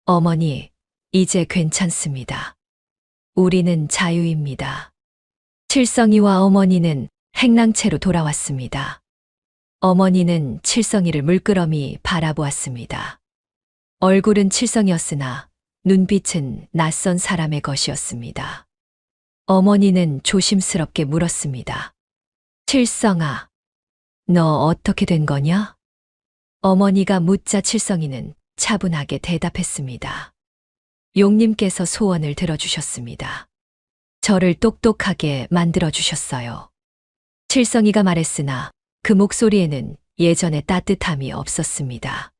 어머니, 이제 괜찮습니다. 우리는 자유입니다. 칠성이와 어머니는 행랑채로 돌아왔습니다. 어머니는 칠성이를 물끄러미 바라보았습니다. 얼굴은 칠성이었으나 눈빛은 낯선 사람의 것이었습니다. 어머니는 조심스럽게 물었습니다. 칠성아, 너 어떻게 된 거냐? 어머니가 묻자 칠성이는 차분하게 대답했습니다. 용님께서 소원을 들어주셨습니다. 저를 똑똑하게 만들어 주셨어요. 칠성이가 말했으나 그 목소리에는 예전의 따뜻함이 없었습니다.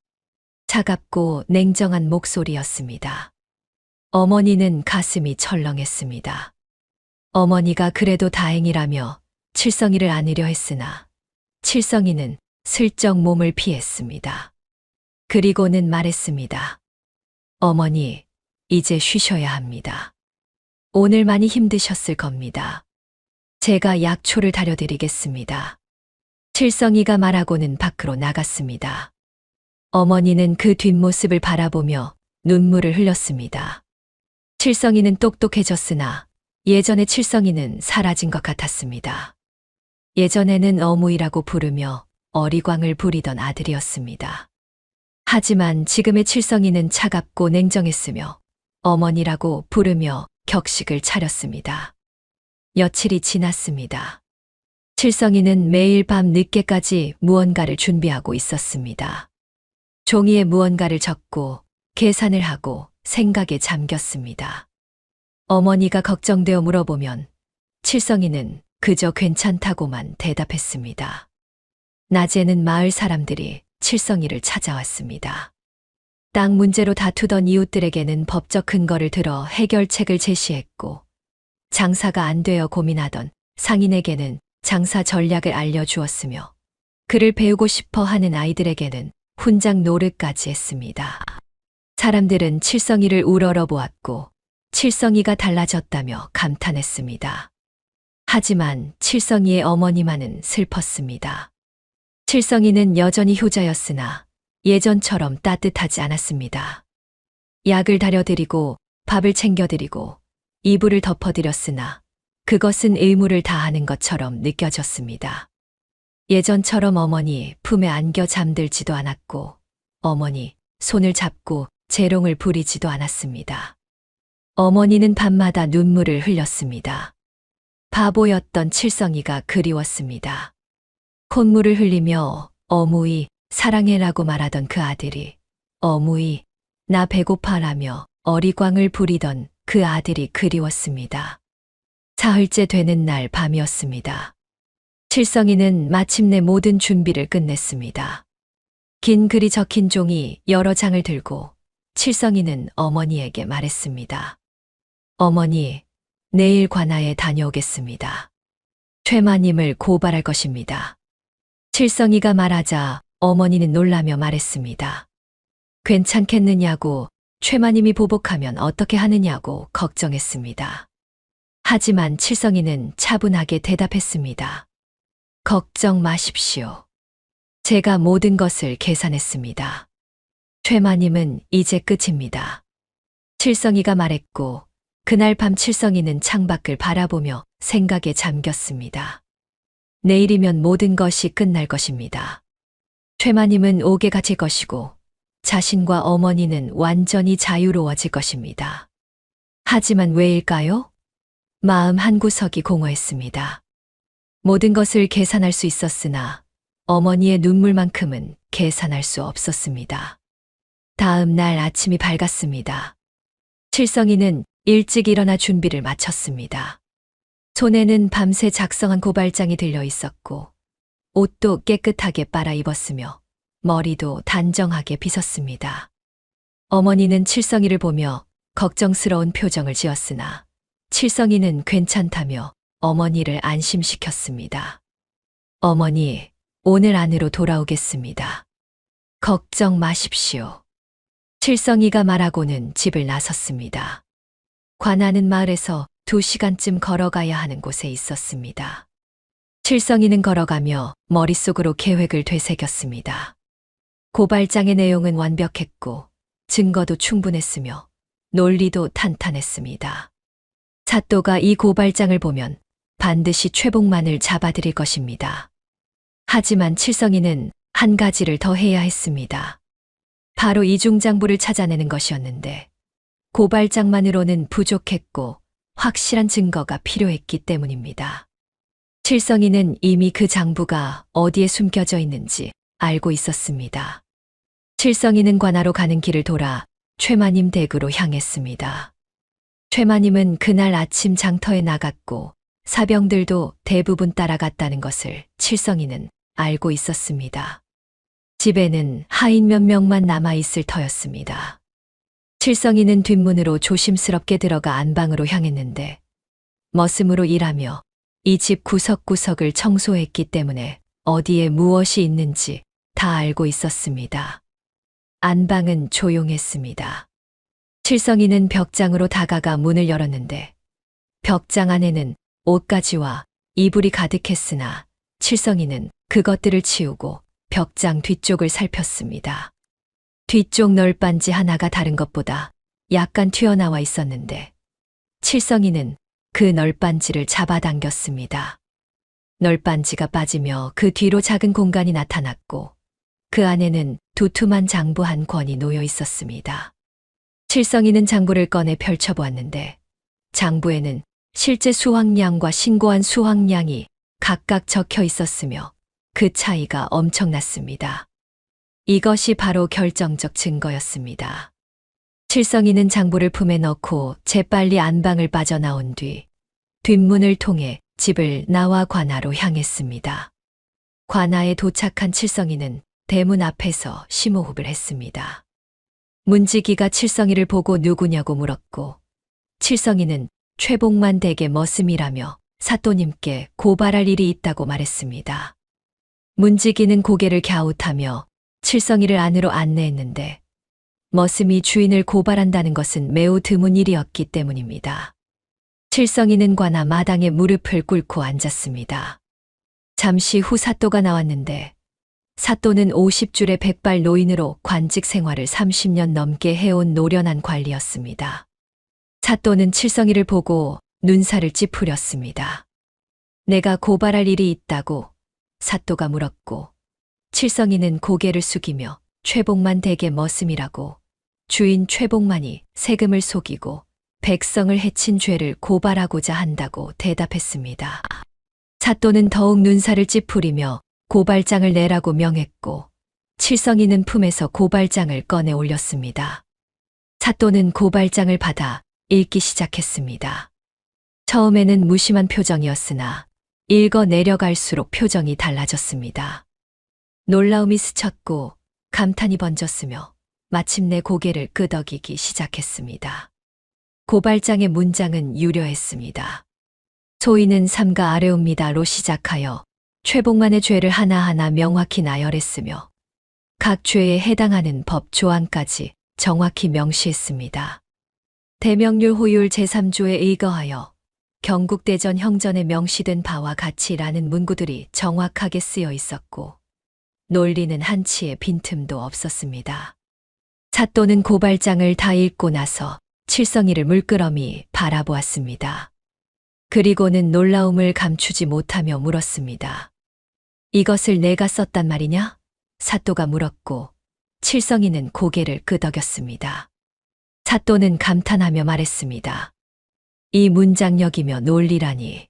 차갑고 냉정한 목소리였습니다. 어머니는 가슴이 철렁했습니다. 어머니가 그래도 다행이라며 칠성이를 안으려 했으나 칠성이는 슬쩍 몸을 피했습니다. 그리고는 말했습니다. 어머니, 이제 쉬셔야 합니다. 오늘 많이 힘드셨을 겁니다. 제가 약초를 다려드리겠습니다. 칠성이가 말하고는 밖으로 나갔습니다. 어머니는 그 뒷모습을 바라보며 눈물을 흘렸습니다. 칠성이는 똑똑해졌으나 예전의 칠성이는 사라진 것 같았습니다. 예전에는 어무이라고 부르며 어리광을 부리던 아들이었습니다. 하지만 지금의 칠성이는 차갑고 냉정했으며 어머니라고 부르며 격식을 차렸습니다. 며칠이 지났습니다. 칠성이는 매일 밤 늦게까지 무언가를 준비하고 있었습니다. 종이에 무언가를 적고 계산을 하고 생각에 잠겼습니다. 어머니가 걱정되어 물어보면 칠성이는 그저 괜찮다고만 대답했습니다. 낮에는 마을 사람들이 칠성이를 찾아왔습니다. 땅 문제로 다투던 이웃들에게는 법적 근거를 들어 해결책을 제시했고, 장사가 안 되어 고민하던 상인에게는 장사 전략을 알려주었으며, 글을 배우고 싶어 하는 아이들에게는 훈장 노릇까지 했습니다. 사람들은 칠성이를 우러러보았고, 칠성이가 달라졌다며 감탄했습니다. 하지만 칠성이의 어머니만은 슬펐습니다. 칠성이는 여전히 효자였으나 예전처럼 따뜻하지 않았습니다. 약을 다려드리고 밥을 챙겨드리고 이불을 덮어드렸으나 그것은 의무를 다하는 것처럼 느껴졌습니다. 예전처럼 어머니 품에 안겨 잠들지도 않았고 어머니 손을 잡고 재롱을 부리지도 않았습니다. 어머니는 밤마다 눈물을 흘렸습니다. 바보였던 칠성이가 그리웠습니다. 콧물을 흘리며 어무이 사랑해라고 말하던 그 아들이 어무이 나 배고파라며 어리광을 부리던 그 아들이 그리웠습니다. 사흘째 되는 날 밤이었습니다. 칠성이는 마침내 모든 준비를 끝냈습니다. 긴 글이 적힌 종이 여러 장을 들고 칠성이는 어머니에게 말했습니다. 어머니, 내일 관아에 다녀오겠습니다. 최마님을 고발할 것입니다. 칠성이가 말하자 어머니는 놀라며 말했습니다. 괜찮겠느냐고, 최마님이 보복하면 어떻게 하느냐고 걱정했습니다. 하지만 칠성이는 차분하게 대답했습니다. 걱정 마십시오. 제가 모든 것을 계산했습니다. 최마님은 이제 끝입니다. 칠성이가 말했고 그날 밤 칠성이는 창밖을 바라보며 생각에 잠겼습니다. 내일이면 모든 것이 끝날 것입니다. 최마님은 옥에 갇힐 것이고 자신과 어머니는 완전히 자유로워질 것입니다. 하지만 왜일까요? 마음 한구석이 공허했습니다. 모든 것을 계산할 수 있었으나 어머니의 눈물만큼은 계산할 수 없었습니다. 다음 날 아침이 밝았습니다. 칠성이는 일찍 일어나 준비를 마쳤습니다. 손에는 밤새 작성한 고발장이 들려 있었고 옷도 깨끗하게 빨아 입었으며 머리도 단정하게 빗었습니다. 어머니는 칠성이를 보며 걱정스러운 표정을 지었으나 칠성이는 괜찮다며 어머니를 안심시켰습니다. 어머니, 오늘 안으로 돌아오겠습니다. 걱정 마십시오. 칠성이가 말하고는 집을 나섰습니다. 관아는 마을에서 2시간쯤 걸어가야 하는 곳에 있었습니다. 칠성이는 걸어가며 머릿속으로 계획을 되새겼습니다. 고발장의 내용은 완벽했고 증거도 충분했으며 논리도 탄탄했습니다. 사또가 이 고발장을 보면 반드시 최복만을 잡아들일 것입니다. 하지만 칠성이는 한 가지를 더 해야 했습니다. 바로 이중장부를 찾아내는 것이었는데 고발장만으로는 부족했고 확실한 증거가 필요했기 때문입니다. 칠성이는 이미 그 장부가 어디에 숨겨져 있는지 알고 있었습니다. 칠성이는 관아로 가는 길을 돌아 최마님 댁으로 향했습니다. 최마님은 그날 아침 장터에 나갔고 사병들도 대부분 따라갔다는 것을 칠성이는 알고 있었습니다. 집에는 하인 몇 명만 남아있을 터였습니다. 칠성이는 뒷문으로 조심스럽게 들어가 안방으로 향했는데 머슴으로 일하며 이 집 구석구석을 청소했기 때문에 어디에 무엇이 있는지 다 알고 있었습니다. 안방은 조용했습니다. 칠성이는 벽장으로 다가가 문을 열었는데 벽장 안에는 옷가지와 이불이 가득했으나 칠성이는 그것들을 치우고 벽장 뒤쪽을 살폈습니다. 뒤쪽 널빤지 하나가 다른 것보다 약간 튀어나와 있었는데 칠성이는 그 널빤지를 잡아당겼습니다. 널빤지가 빠지며 그 뒤로 작은 공간이 나타났고 그 안에는 두툼한 장부 한 권이 놓여 있었습니다. 칠성이는 장부를 꺼내 펼쳐보았는데 장부에는 실제 수확량과 신고한 수확량이 각각 적혀 있었으며 그 차이가 엄청났습니다. 이것이 바로 결정적 증거였습니다. 칠성이는 장부를 품에 넣고 재빨리 안방을 빠져나온 뒤 뒷문을 통해 집을 나와 관아로 향했습니다. 관아에 도착한 칠성이는 대문 앞에서 심호흡을 했습니다. 문지기가 칠성이를 보고 누구냐고 물었고 칠성이는 최복만 댁의 머슴이라며 사또님께 고발할 일이 있다고 말했습니다. 문지기는 고개를 갸웃하며 칠성이를 안으로 안내했는데 머슴이 주인을 고발한다는 것은 매우 드문 일이었기 때문입니다. 칠성이는 관아 마당에 무릎을 꿇고 앉았습니다. 잠시 후 사또가 나왔는데 사또는 50줄의 백발 노인으로 관직 생활을 30년 넘게 해온 노련한 관리였습니다. 사또는 칠성이를 보고 눈살을 찌푸렸습니다. 내가 고발할 일이 있다고 사또가 물었고 칠성이는 고개를 숙이며 최복만 댁의 머슴이라고 주인 최복만이 세금을 속이고 백성을 해친 죄를 고발하고자 한다고 대답했습니다. 사또는 더욱 눈살을 찌푸리며 고발장을 내라고 명했고 칠성이는 품에서 고발장을 꺼내 올렸습니다. 사또는 고발장을 받아 읽기 시작했습니다. 처음에는 무심한 표정이었으나 읽어 내려갈수록 표정이 달라졌습니다. 놀라움이 스쳤고 감탄이 번졌으며 마침내 고개를 끄덕이기 시작했습니다. 고발장의 문장은 유려했습니다. 소인은 삼가 아뢰옵니다로 시작하여 최복만의 죄를 하나하나 명확히 나열했으며 각 죄에 해당하는 법 조항까지 정확히 명시했습니다. 대명률 호율 제3조에 의거하여 경국대전 형전에 명시된 바와 같이라는 문구들이 정확하게 쓰여 있었고 논리는 한치의 빈틈도 없었습니다. 사또는 고발장을 다 읽고 나서 칠성이를 물끄러미 바라보았습니다. 그리고는 놀라움을 감추지 못하며 물었습니다. 이것을 내가 썼단 말이냐? 사또가 물었고 칠성이는 고개를 끄덕였습니다. 사또는 감탄하며 말했습니다. 이 문장력이며 논리라니.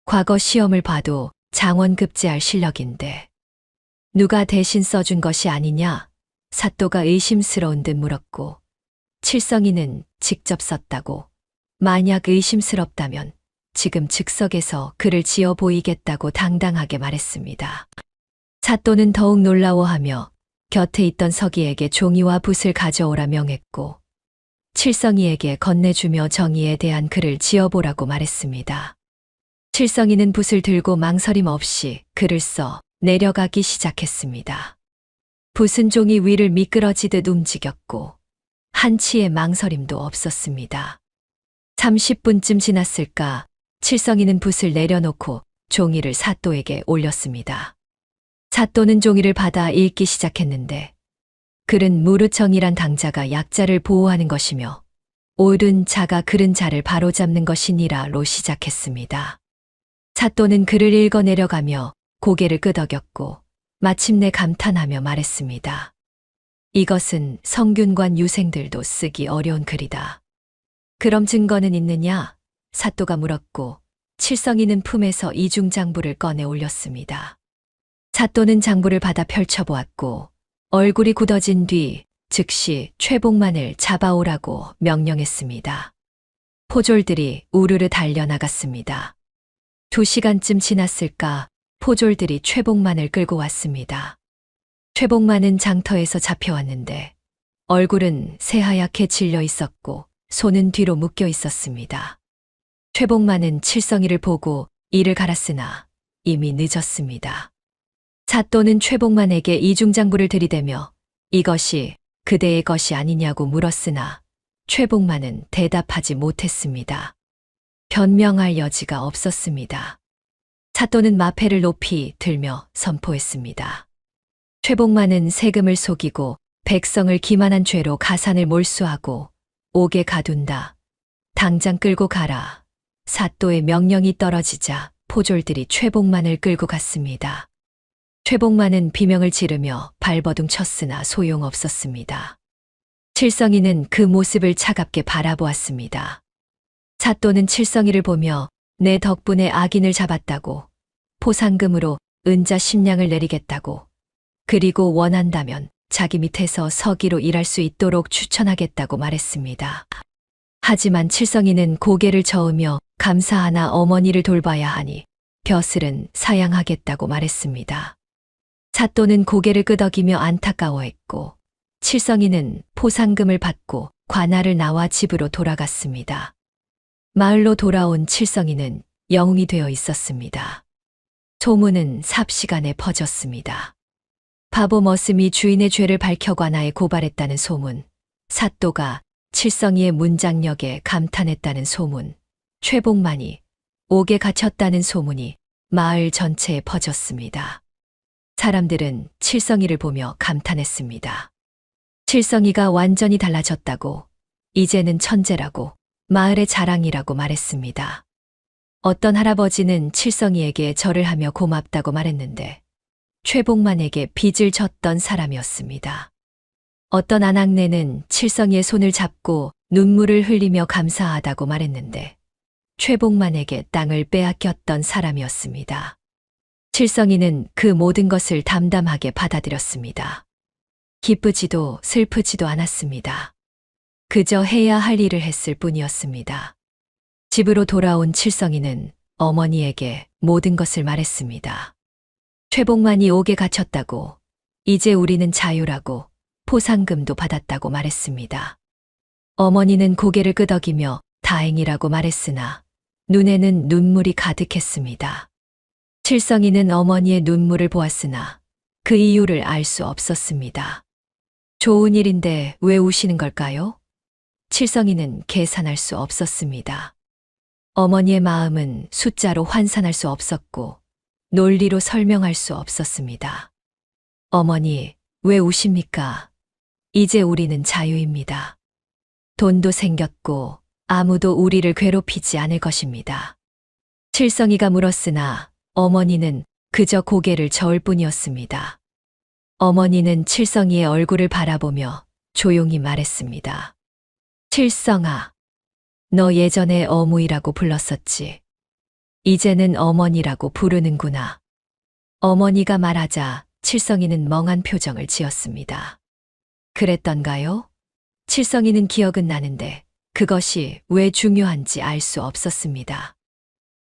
과거 시험을 봐도 장원급제할 실력인데 누가 대신 써준 것이 아니냐? 사또가 의심스러운 듯 물었고 칠성이는 직접 썼다고 만약 의심스럽다면 지금 즉석에서 글을 지어 보이겠다고 당당하게 말했습니다. 사또는 더욱 놀라워하며 곁에 있던 서기에게 종이와 붓을 가져오라 명했고 칠성이에게 건네주며 정의에 대한 글을 지어보라고 말했습니다. 칠성이는 붓을 들고 망설임 없이 글을 써 내려가기 시작했습니다. 붓은 종이 위를 미끄러지듯 움직였고 한치의 망설임도 없었습니다. 30분쯤 지났을까 칠성이는 붓을 내려놓고 종이를 사또에게 올렸습니다. 사또는 종이를 받아 읽기 시작했는데 글은 무르청이란 강자가 약자를 보호하는 것이며 옳은 자가 그른 자를 바로잡는 것이니라로 시작했습니다. 사또는 글을 읽어 내려가며 고개를 끄덕였고 마침내 감탄하며 말했습니다. 이것은 성균관 유생들도 쓰기 어려운 글이다. 그럼 증거는 있느냐? 사또가 물었고 칠성이는 품에서 이중장부를 꺼내 올렸습니다. 사또는 장부를 받아 펼쳐보았고 얼굴이 굳어진 뒤 즉시 최복만을 잡아오라고 명령했습니다. 포졸들이 우르르 달려나갔습니다. 2시간쯤 지났을까 포졸들이 최복만을 끌고 왔습니다. 최복만은 장터에서 잡혀왔는데 얼굴은 새하얗게 질려 있었고 손은 뒤로 묶여 있었습니다. 최복만은 칠성이를 보고 이를 갈았으나 이미 늦었습니다. 사또는 최복만에게 이중장부를 들이대며 이것이 그대의 것이 아니냐고 물었으나 최복만은 대답하지 못했습니다. 변명할 여지가 없었습니다. 사또는 마패를 높이 들며 선포했습니다. 최복만은 세금을 속이고 백성을 기만한 죄로 가산을 몰수하고 옥에 가둔다. 당장 끌고 가라. 사또의 명령이 떨어지자 포졸들이 최복만을 끌고 갔습니다. 최복만은 비명을 지르며 발버둥 쳤으나 소용없었습니다. 칠성이는 그 모습을 차갑게 바라보았습니다. 사또는 칠성이를 보며 내 덕분에 악인을 잡았다고, 포상금으로 은자 10냥을 내리겠다고, 그리고 원한다면 자기 밑에서 서기로 일할 수 있도록 추천하겠다고 말했습니다. 하지만 칠성이는 고개를 저으며 감사하나 어머니를 돌봐야 하니 벼슬은 사양하겠다고 말했습니다. 사또는 고개를 끄덕이며 안타까워했고 칠성이는 포상금을 받고 관할을 나와 집으로 돌아갔습니다. 마을로 돌아온 칠성이는 영웅이 되어 있었습니다. 소문은 삽시간에 퍼졌습니다. 바보 머슴이 주인의 죄를 밝혀 관아에 고발했다는 소문, 사또가 칠성이의 문장력에 감탄했다는 소문, 최복만이 옥에 갇혔다는 소문이 마을 전체에 퍼졌습니다. 사람들은 칠성이를 보며 감탄했습니다. 칠성이가 완전히 달라졌다고, 이제는 천재라고, 마을의 자랑이라고 말했습니다. 어떤 할아버지는 칠성이에게 절을 하며 고맙다고 말했는데 최복만에게 빚을 졌던 사람이었습니다. 어떤 아낙네는 칠성이의 손을 잡고 눈물을 흘리며 감사하다고 말했는데 최복만에게 땅을 빼앗겼던 사람이었습니다. 칠성이는 그 모든 것을 담담하게 받아들였습니다. 기쁘지도 슬프지도 않았습니다. 그저 해야 할 일을 했을 뿐이었습니다. 집으로 돌아온 칠성이는 어머니에게 모든 것을 말했습니다. 최복만이 옥에 갇혔다고, 이제 우리는 자유라고, 포상금도 받았다고 말했습니다. 어머니는 고개를 끄덕이며 다행이라고 말했으나 눈에는 눈물이 가득했습니다. 칠성이는 어머니의 눈물을 보았으나 그 이유를 알 수 없었습니다. 좋은 일인데 왜 우시는 걸까요? 칠성이는 계산할 수 없었습니다. 어머니의 마음은 숫자로 환산할 수 없었고 논리로 설명할 수 없었습니다. 어머니, 왜 우십니까? 이제 우리는 자유입니다. 돈도 생겼고 아무도 우리를 괴롭히지 않을 것입니다. 칠성이가 물었으나 어머니는 그저 고개를 저을 뿐이었습니다. 어머니는 칠성이의 얼굴을 바라보며 조용히 말했습니다. 칠성아, 너 예전에 어무이라고 불렀었지. 이제는 어머니라고 부르는구나. 어머니가 말하자 칠성이는 멍한 표정을 지었습니다. 그랬던가요? 칠성이는 기억은 나는데 그것이 왜 중요한지 알 수 없었습니다.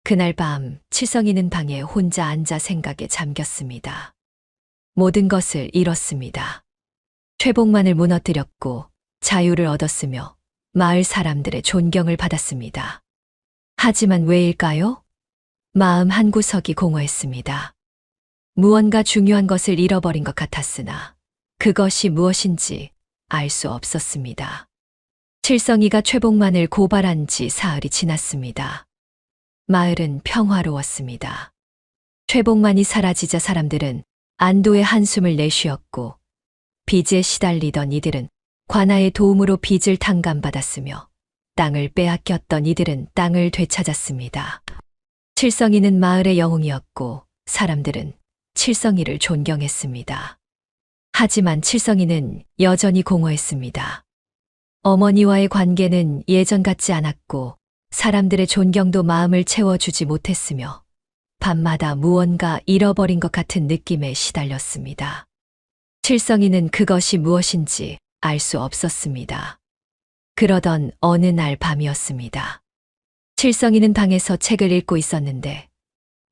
그날 밤 칠성이는 방에 혼자 앉아 생각에 잠겼습니다. 모든 것을 잃었습니다. 최복만을 무너뜨렸고 자유를 얻었으며 마을 사람들의 존경을 받았습니다. 하지만 왜일까요? 마음 한구석이 공허했습니다. 무언가 중요한 것을 잃어버린 것 같았으나 그것이 무엇인지 알 수 없었습니다. 칠성이가 최복만을 고발한 지 사흘이 지났습니다. 마을은 평화로웠습니다. 최복만이 사라지자 사람들은 안도의 한숨을 내쉬었고 빚에 시달리던 이들은 관아의 도움으로 빚을 탕감받았으며 땅을 빼앗겼던 이들은 땅을 되찾았습니다. 칠성이는 마을의 영웅이었고 사람들은 칠성이를 존경했습니다. 하지만 칠성이는 여전히 공허했습니다. 어머니와의 관계는 예전 같지 않았고 사람들의 존경도 마음을 채워주지 못했으며 밤마다 무언가 잃어버린 것 같은 느낌에 시달렸습니다. 칠성이는 그것이 무엇인지 알 수 없었습니다. 그러던 어느 날 밤이었습니다. 칠성이는 방에서 책을 읽고 있었는데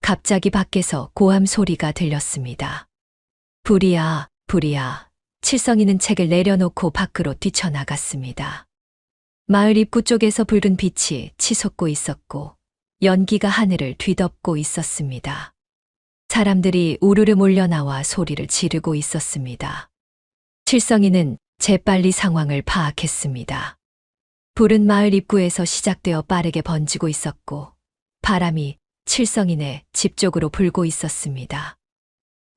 갑자기 밖에서 고함 소리가 들렸습니다. 불이야, 불이야. 칠성이는 책을 내려놓고 밖으로 뛰쳐나갔습니다. 마을 입구 쪽에서 붉은 빛이 치솟고 있었고 연기가 하늘을 뒤덮고 있었습니다. 사람들이 우르르 몰려나와 소리를 지르고 있었습니다. 칠성이는 재빨리 상황을 파악했습니다. 불은 마을 입구에서 시작되어 빠르게 번지고 있었고 바람이 칠성이네 집 쪽으로 불고 있었습니다.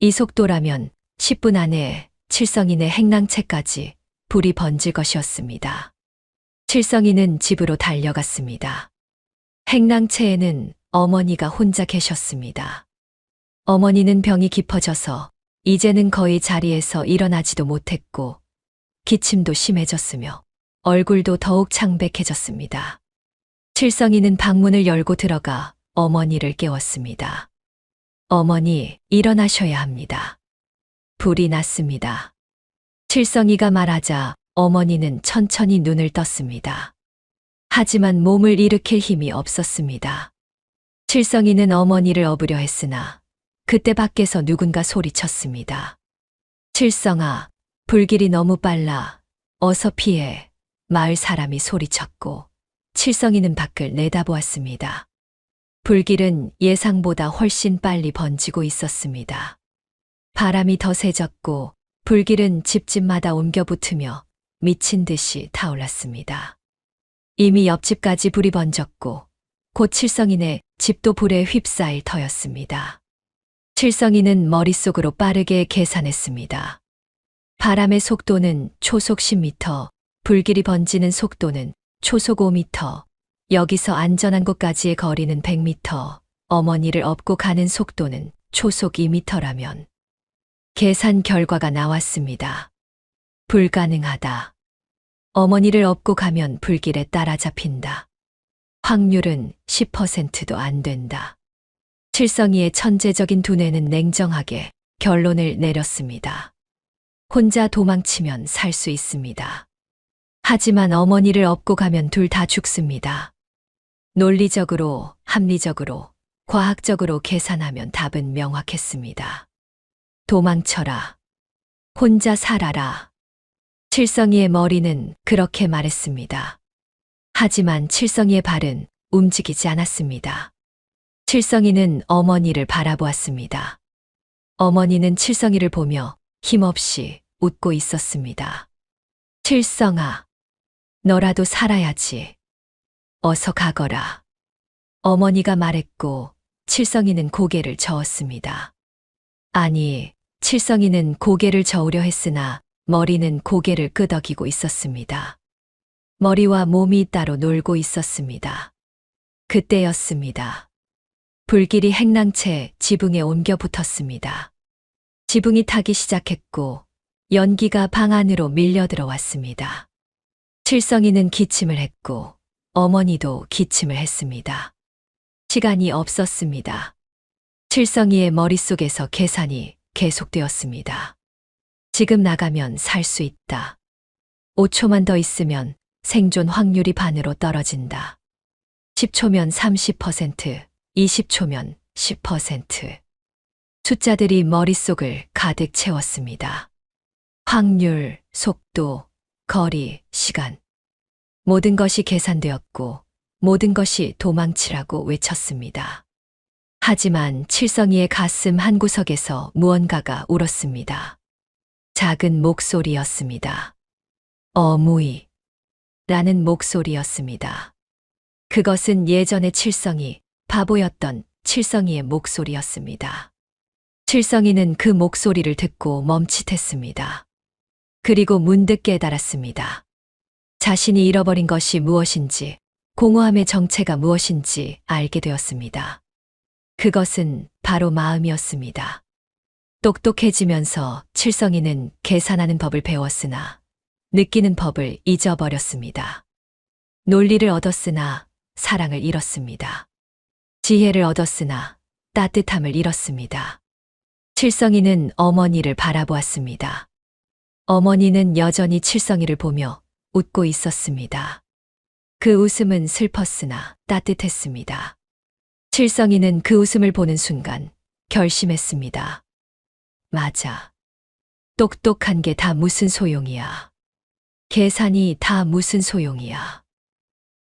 이 속도라면 10분 안에 칠성이네 행랑채까지 불이 번질 것이었습니다. 칠성이는 집으로 달려갔습니다. 행랑채에는 어머니가 혼자 계셨습니다. 어머니는 병이 깊어져서 이제는 거의 자리에서 일어나지도 못했고 기침도 심해졌으며 얼굴도 더욱 창백해졌습니다. 칠성이는 방문을 열고 들어가 어머니를 깨웠습니다. 어머니, 일어나셔야 합니다. 불이 났습니다. 칠성이가 말하자 어머니는 천천히 눈을 떴습니다. 하지만 몸을 일으킬 힘이 없었습니다. 칠성이는 어머니를 업으려 했으나 그때 밖에서 누군가 소리쳤습니다. 칠성아, 불길이 너무 빨라. 어서 피해. 마을 사람이 소리쳤고 칠성이는 밖을 내다보았습니다. 불길은 예상보다 훨씬 빨리 번지고 있었습니다. 바람이 더 세졌고 불길은 집집마다 옮겨 붙으며 미친 듯이 타올랐습니다. 이미 옆집까지 불이 번졌고 곧 칠성이네 집도 불에 휩싸일 터였습니다. 칠성이는 머릿속으로 빠르게 계산했습니다. 바람의 속도는 초속 10m, 불길이 번지는 속도는 초속 5m, 여기서 안전한 곳까지의 거리는 100m, 어머니를 업고 가는 속도는 초속 2m라면 계산 결과가 나왔습니다. 불가능하다. 어머니를 업고 가면 불길에 따라잡힌다. 확률은 10%도 안 된다. 칠성이의 천재적인 두뇌는 냉정하게 결론을 내렸습니다. 혼자 도망치면 살 수 있습니다. 하지만 어머니를 업고 가면 둘 다 죽습니다. 논리적으로, 합리적으로, 과학적으로 계산하면 답은 명확했습니다. 도망쳐라. 혼자 살아라. 칠성이의 머리는 그렇게 말했습니다. 하지만 칠성이의 발은 움직이지 않았습니다. 칠성이는 어머니를 바라보았습니다. 어머니는 칠성이를 보며 힘없이 웃고 있었습니다. 칠성아, 너라도 살아야지. 어서 가거라. 어머니가 말했고 칠성이는 고개를 저었습니다. 아니, 칠성이는 고개를 저으려 했으나 머리는 고개를 끄덕이고 있었습니다. 머리와 몸이 따로 놀고 있었습니다. 그때였습니다. 불길이 행랑채 지붕에 옮겨 붙었습니다. 지붕이 타기 시작했고 연기가 방 안으로 밀려 들어왔습니다. 칠성이는 기침을 했고 어머니도 기침을 했습니다. 시간이 없었습니다. 칠성이의 머릿속에서 계산이 계속되었습니다. 지금 나가면 살 수 있다. 5초만 더 있으면 생존 확률이 반으로 떨어진다. 10초면 30%, 20초면 10%. 숫자들이 머릿속을 가득 채웠습니다. 확률, 속도, 거리, 시간. 모든 것이 계산되었고 모든 것이 도망치라고 외쳤습니다. 하지만 칠성이의 가슴 한구석에서 무언가가 울었습니다. 작은 목소리였습니다. 어무이 라는 목소리였습니다. 그것은 예전의 칠성이, 바보였던 칠성이의 목소리였습니다. 칠성이는 그 목소리를 듣고 멈칫했습니다. 그리고 문득 깨달았습니다. 자신이 잃어버린 것이 무엇인지, 공허함의 정체가 무엇인지 알게 되었습니다. 그것은 바로 마음이었습니다. 똑똑해지면서 칠성이는 계산하는 법을 배웠으나 느끼는 법을 잊어버렸습니다. 논리를 얻었으나 사랑을 잃었습니다. 지혜를 얻었으나 따뜻함을 잃었습니다. 칠성이는 어머니를 바라보았습니다. 어머니는 여전히 칠성이를 보며 웃고 있었습니다. 그 웃음은 슬펐으나 따뜻했습니다. 칠성이는 그 웃음을 보는 순간 결심했습니다. 맞아. 똑똑한 게 다 무슨 소용이야. 계산이 다 무슨 소용이야.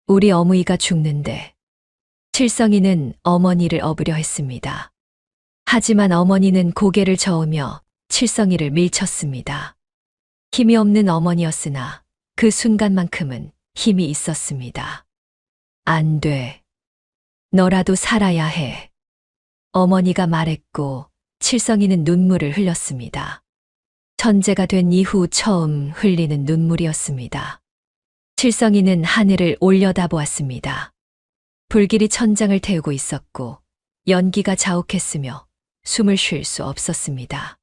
우리 어머니가 죽는데. 칠성이는 어머니를 업으려 했습니다. 하지만 어머니는 고개를 저으며 칠성이를 밀쳤습니다. 힘이 없는 어머니였으나 그 순간만큼은 힘이 있었습니다. 안 돼. 너라도 살아야 해. 어머니가 말했고 칠성이는 눈물을 흘렸습니다. 천재가 된 이후 처음 흘리는 눈물이었습니다. 칠성이는 하늘을 올려다보았습니다. 불길이 천장을 태우고 있었고 연기가 자욱했으며 숨을 쉴 수 없었습니다.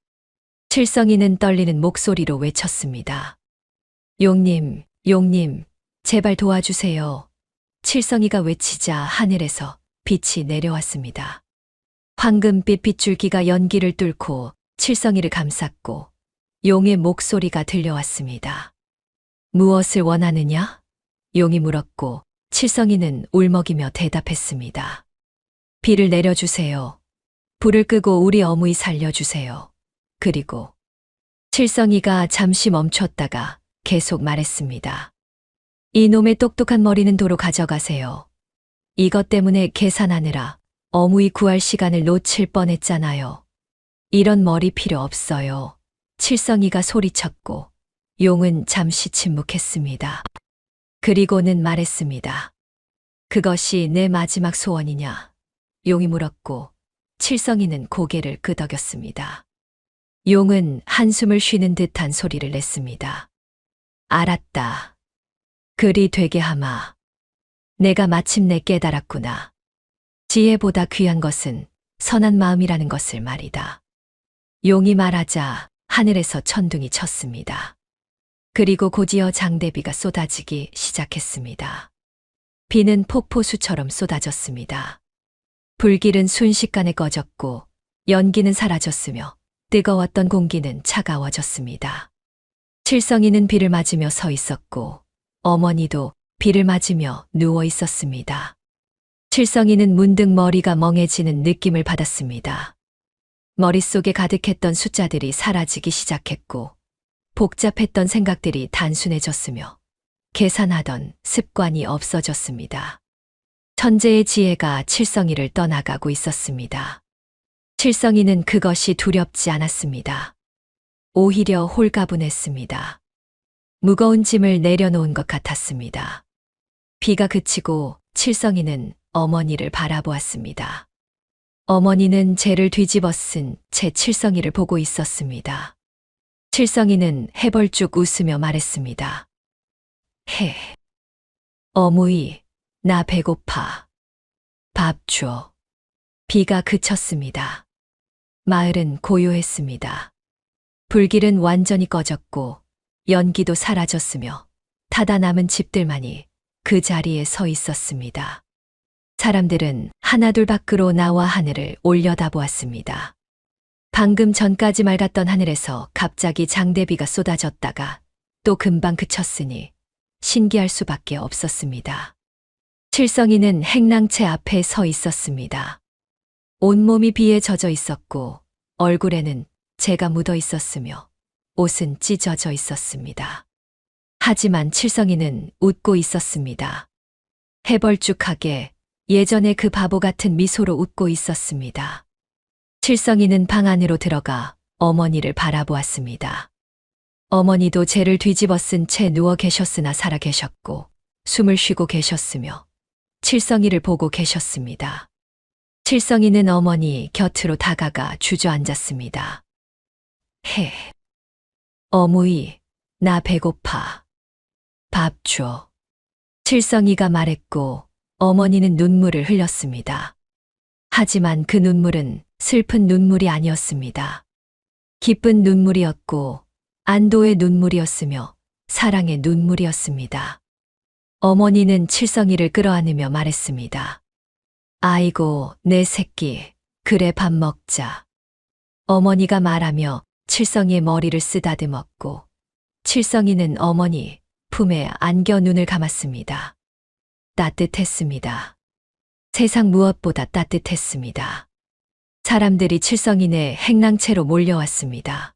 칠성이는 떨리는 목소리로 외쳤습니다. 용님, 용님, 제발 도와주세요. 칠성이가 외치자 하늘에서 빛이 내려왔습니다. 황금빛 빗줄기가 연기를 뚫고 칠성이를 감쌌고 용의 목소리가 들려왔습니다. 무엇을 원하느냐? 용이 물었고 칠성이는 울먹이며 대답했습니다. 비를 내려주세요. 불을 끄고 우리 어무이 살려주세요. 그리고 칠성이가 잠시 멈췄다가 계속 말했습니다. 이놈의 똑똑한 머리는 도로 가져가세요. 이것 때문에 계산하느라 어무이 구할 시간을 놓칠 뻔했잖아요. 이런 머리 필요 없어요. 칠성이가 소리쳤고 용은 잠시 침묵했습니다. 그리고는 말했습니다. 그것이 내 마지막 소원이냐? 용이 물었고 칠성이는 고개를 끄덕였습니다. 용은 한숨을 쉬는 듯한 소리를 냈습니다. 알았다. 그리 되게 하마. 내가 마침내 깨달았구나. 지혜보다 귀한 것은 선한 마음이라는 것을 말이다. 용이 말하자 하늘에서 천둥이 쳤습니다. 그리고 곧이어 장대비가 쏟아지기 시작했습니다. 비는 폭포수처럼 쏟아졌습니다. 불길은 순식간에 꺼졌고 연기는 사라졌으며 뜨거웠던 공기는 차가워졌습니다. 칠성이는 비를 맞으며 서 있었고 어머니도 비를 맞으며 누워 있었습니다. 칠성이는 문득 머리가 멍해지는 느낌을 받았습니다. 머릿속에 가득했던 숫자들이 사라지기 시작했고 복잡했던 생각들이 단순해졌으며 계산하던 습관이 없어졌습니다. 천재의 지혜가 칠성이를 떠나가고 있었습니다. 칠성이는 그것이 두렵지 않았습니다. 오히려 홀가분했습니다. 무거운 짐을 내려놓은 것 같았습니다. 비가 그치고 칠성이는 어머니를 바라보았습니다. 어머니는 재를 뒤집어 쓴 채 칠성이를 보고 있었습니다. 칠성이는 해벌쭉 웃으며 말했습니다. 어무이, 나 배고파. 밥 줘. 비가 그쳤습니다. 마을은 고요했습니다. 불길은 완전히 꺼졌고 연기도 사라졌으며 타다 남은 집들만이 그 자리에 서 있었습니다. 사람들은 하나둘 밖으로 나와 하늘을 올려다보았습니다. 방금 전까지 맑았던 하늘에서 갑자기 장대비가 쏟아졌다가 또 금방 그쳤으니 신기할 수밖에 없었습니다. 칠성이는 행랑채 앞에 서 있었습니다. 온몸이 비에 젖어 있었고 얼굴에는 재가 묻어 있었으며 옷은 찢어져 있었습니다. 하지만 칠성이는 웃고 있었습니다. 해벌쭉하게 예전에 그 바보 같은 미소로 웃고 있었습니다. 칠성이는 방 안으로 들어가 어머니를 바라보았습니다. 어머니도 재를 뒤집어 쓴 채 누워 계셨으나 살아 계셨고 숨을 쉬고 계셨으며 칠성이를 보고 계셨습니다. 칠성이는 어머니 곁으로 다가가 주저앉았습니다. 어무이, 나 배고파. 밥 줘. 칠성이가 말했고 어머니는 눈물을 흘렸습니다. 하지만 그 눈물은 슬픈 눈물이 아니었습니다. 기쁜 눈물이었고 안도의 눈물이었으며 사랑의 눈물이었습니다. 어머니는 칠성이를 끌어안으며 말했습니다. 아이고, 내 새끼, 그래 밥 먹자. 어머니가 말하며 칠성이의 머리를 쓰다듬었고 칠성이는 어머니 품에 안겨 눈을 감았습니다. 따뜻했습니다. 세상 무엇보다 따뜻했습니다. 사람들이 칠성이네 행랑채로 몰려왔습니다.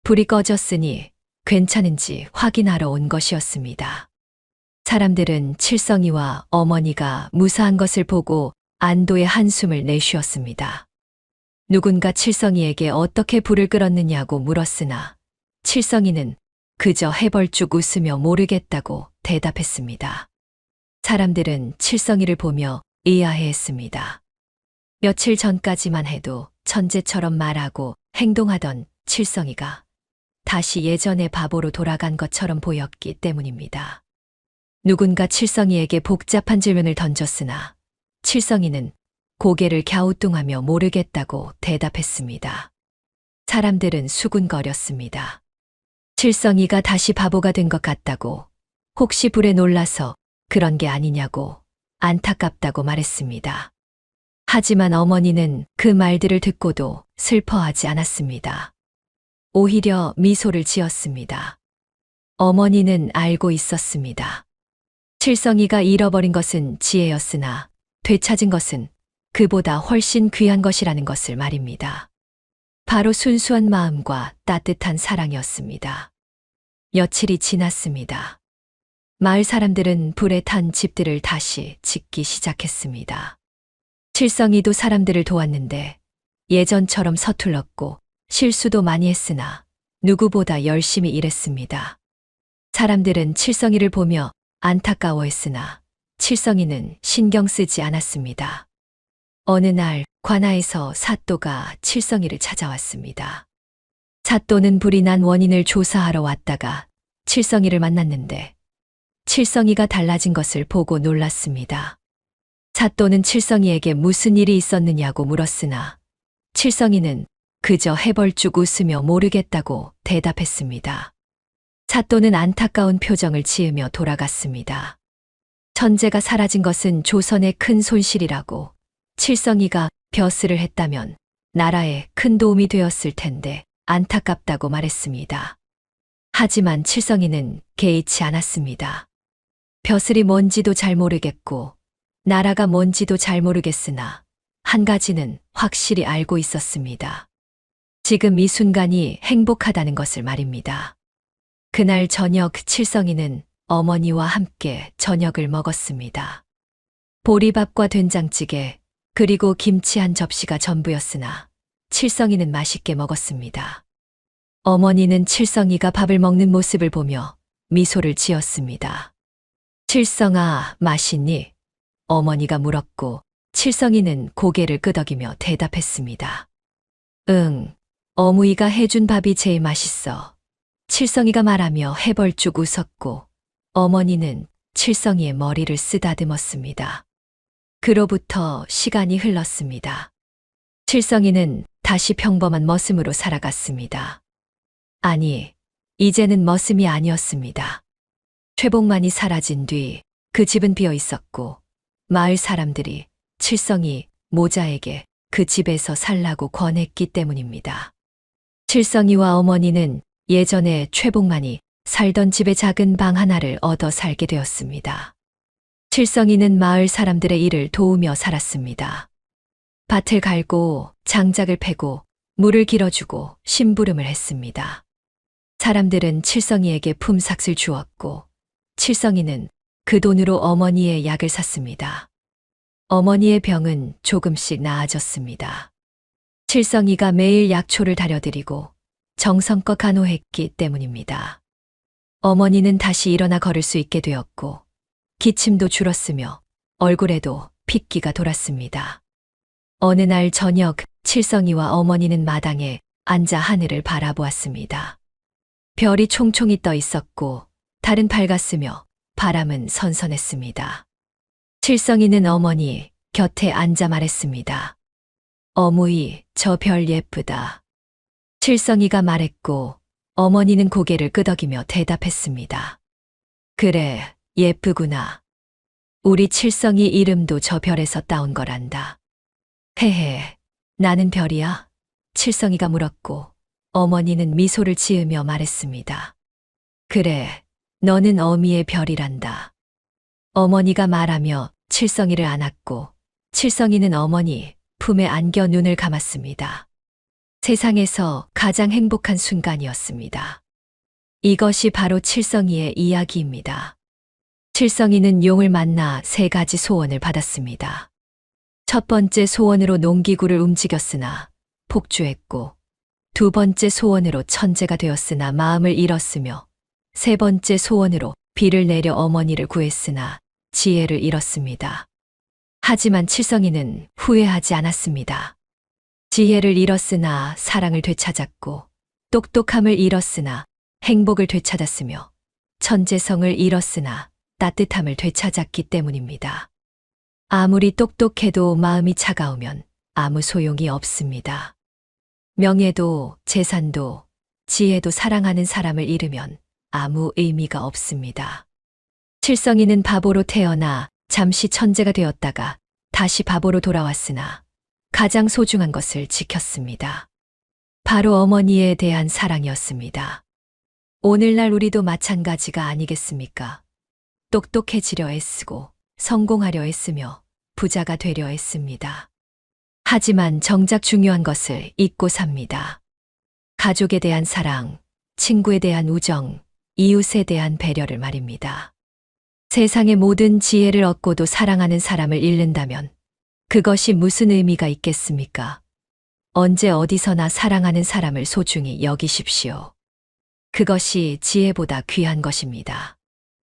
불이 꺼졌으니 괜찮은지 확인하러 온 것이었습니다. 사람들은 칠성이와 어머니가 무사한 것을 보고 안도의 한숨을 내쉬었습니다. 누군가 칠성이에게 어떻게 불을 끌었느냐고 물었으나 칠성이는 그저 해벌쭉 웃으며 모르겠다고 대답했습니다. 사람들은 칠성이를 보며 의아해했습니다. 며칠 전까지만 해도 천재처럼 말하고 행동하던 칠성이가 다시 예전의 바보로 돌아간 것처럼 보였기 때문입니다. 누군가 칠성이에게 복잡한 질문을 던졌으나 칠성이는 고개를 갸우뚱하며 모르겠다고 대답했습니다. 사람들은 수군거렸습니다. 칠성이가 다시 바보가 된 것 같다고, 혹시 불에 놀라서 그런 게 아니냐고 안타깝다고 말했습니다. 하지만 어머니는 그 말들을 듣고도 슬퍼하지 않았습니다. 오히려 미소를 지었습니다. 어머니는 알고 있었습니다. 칠성이가 잃어버린 것은 지혜였으나 되찾은 것은 그보다 훨씬 귀한 것이라는 것을 말입니다. 바로 순수한 마음과 따뜻한 사랑이었습니다. 며칠이 지났습니다. 마을 사람들은 불에 탄 집들을 다시 짓기 시작했습니다. 칠성이도 사람들을 도왔는데 예전처럼 서툴렀고 실수도 많이 했으나 누구보다 열심히 일했습니다. 사람들은 칠성이를 보며 안타까워했으나 칠성이는 신경 쓰지 않았습니다. 어느 날 관아에서 사또가 칠성이를 찾아왔습니다. 사또는 불이 난 원인을 조사하러 왔다가 칠성이를 만났는데 칠성이가 달라진 것을 보고 놀랐습니다. 사또는 칠성이에게 무슨 일이 있었느냐고 물었으나 칠성이는 그저 해벌쭉 웃으며 모르겠다고 대답했습니다. 사또는 안타까운 표정을 지으며 돌아갔습니다. 천재가 사라진 것은 조선의 큰 손실이라고, 칠성이가 벼슬을 했다면 나라에 큰 도움이 되었을 텐데 안타깝다고 말했습니다. 하지만 칠성이는 개의치 않았습니다. 벼슬이 뭔지도 잘 모르겠고 나라가 뭔지도 잘 모르겠으나 한 가지는 확실히 알고 있었습니다. 지금 이 순간이 행복하다는 것을 말입니다. 그날 저녁 칠성이는 어머니와 함께 저녁을 먹었습니다. 보리밥과 된장찌개, 그리고 김치 한 접시가 전부였으나 칠성이는 맛있게 먹었습니다. 어머니는 칠성이가 밥을 먹는 모습을 보며 미소를 지었습니다. 칠성아, 맛있니? 어머니가 물었고 칠성이는 고개를 끄덕이며 대답했습니다. 응, 어무이가 해준 밥이 제일 맛있어. 칠성이가 말하며 해벌쭉 웃었고 어머니는 칠성이의 머리를 쓰다듬었습니다. 그로부터 시간이 흘렀습니다. 칠성이는 다시 평범한 머슴으로 살아갔습니다. 아니, 이제는 머슴이 아니었습니다. 최복만이 사라진 뒤 그 집은 비어 있었고 마을 사람들이 칠성이 모자에게 그 집에서 살라고 권했기 때문입니다. 칠성이와 어머니는 예전에 최복만이 살던 집의 작은 방 하나를 얻어 살게 되었습니다. 칠성이는 마을 사람들의 일을 도우며 살았습니다. 밭을 갈고 장작을 패고 물을 길어주고 심부름을 했습니다. 사람들은 칠성이에게 품삯을 주었고 칠성이는 그 돈으로 어머니의 약을 샀습니다. 어머니의 병은 조금씩 나아졌습니다. 칠성이가 매일 약초를 다려드리고 정성껏 간호했기 때문입니다. 어머니는 다시 일어나 걸을 수 있게 되었고 기침도 줄었으며 얼굴에도 핏기가 돌았습니다. 어느 날 저녁 칠성이와 어머니는 마당에 앉아 하늘을 바라보았습니다. 별이 총총히 떠 있었고 달은 밝았으며 바람은 선선했습니다. 칠성이는 어머니 곁에 앉아 말했습니다. 어무이, 저 별 예쁘다. 칠성이가 말했고 어머니는 고개를 끄덕이며 대답했습니다. 그래, 예쁘구나. 우리 칠성이 이름도 저 별에서 따온 거란다. 헤헤, 나는 별이야? 칠성이가 물었고 어머니는 미소를 지으며 말했습니다. 그래, 너는 어미의 별이란다. 어머니가 말하며 칠성이를 안았고 칠성이는 어머니 품에 안겨 눈을 감았습니다. 세상에서 가장 행복한 순간이었습니다. 이것이 바로 칠성이의 이야기입니다. 칠성이는 용을 만나 3가지 소원을 받았습니다. 첫 번째 소원으로 농기구를 움직였으나 폭주했고, 2번째 소원으로 천재가 되었으나 마음을 잃었으며, 3번째 소원으로 비를 내려 어머니를 구했으나 지혜를 잃었습니다. 하지만 칠성이는 후회하지 않았습니다. 지혜를 잃었으나 사랑을 되찾았고, 똑똑함을 잃었으나 행복을 되찾았으며, 천재성을 잃었으나 따뜻함을 되찾았기 때문입니다. 아무리 똑똑해도 마음이 차가우면 아무 소용이 없습니다. 명예도 재산도 지혜도 사랑하는 사람을 잃으면 아무 의미가 없습니다. 칠성이는 바보로 태어나 잠시 천재가 되었다가 다시 바보로 돌아왔으나 가장 소중한 것을 지켰습니다. 바로 어머니에 대한 사랑이었습니다. 오늘날 우리도 마찬가지가 아니겠습니까? 똑똑해지려 애쓰고 성공하려 애쓰며 부자가 되려 애씁니다. 하지만 정작 중요한 것을 잊고 삽니다. 가족에 대한 사랑, 친구에 대한 우정, 이웃에 대한 배려를 말입니다. 세상의 모든 지혜를 얻고도 사랑하는 사람을 잃는다면 그것이 무슨 의미가 있겠습니까? 언제 어디서나 사랑하는 사람을 소중히 여기십시오. 그것이 지혜보다 귀한 것입니다.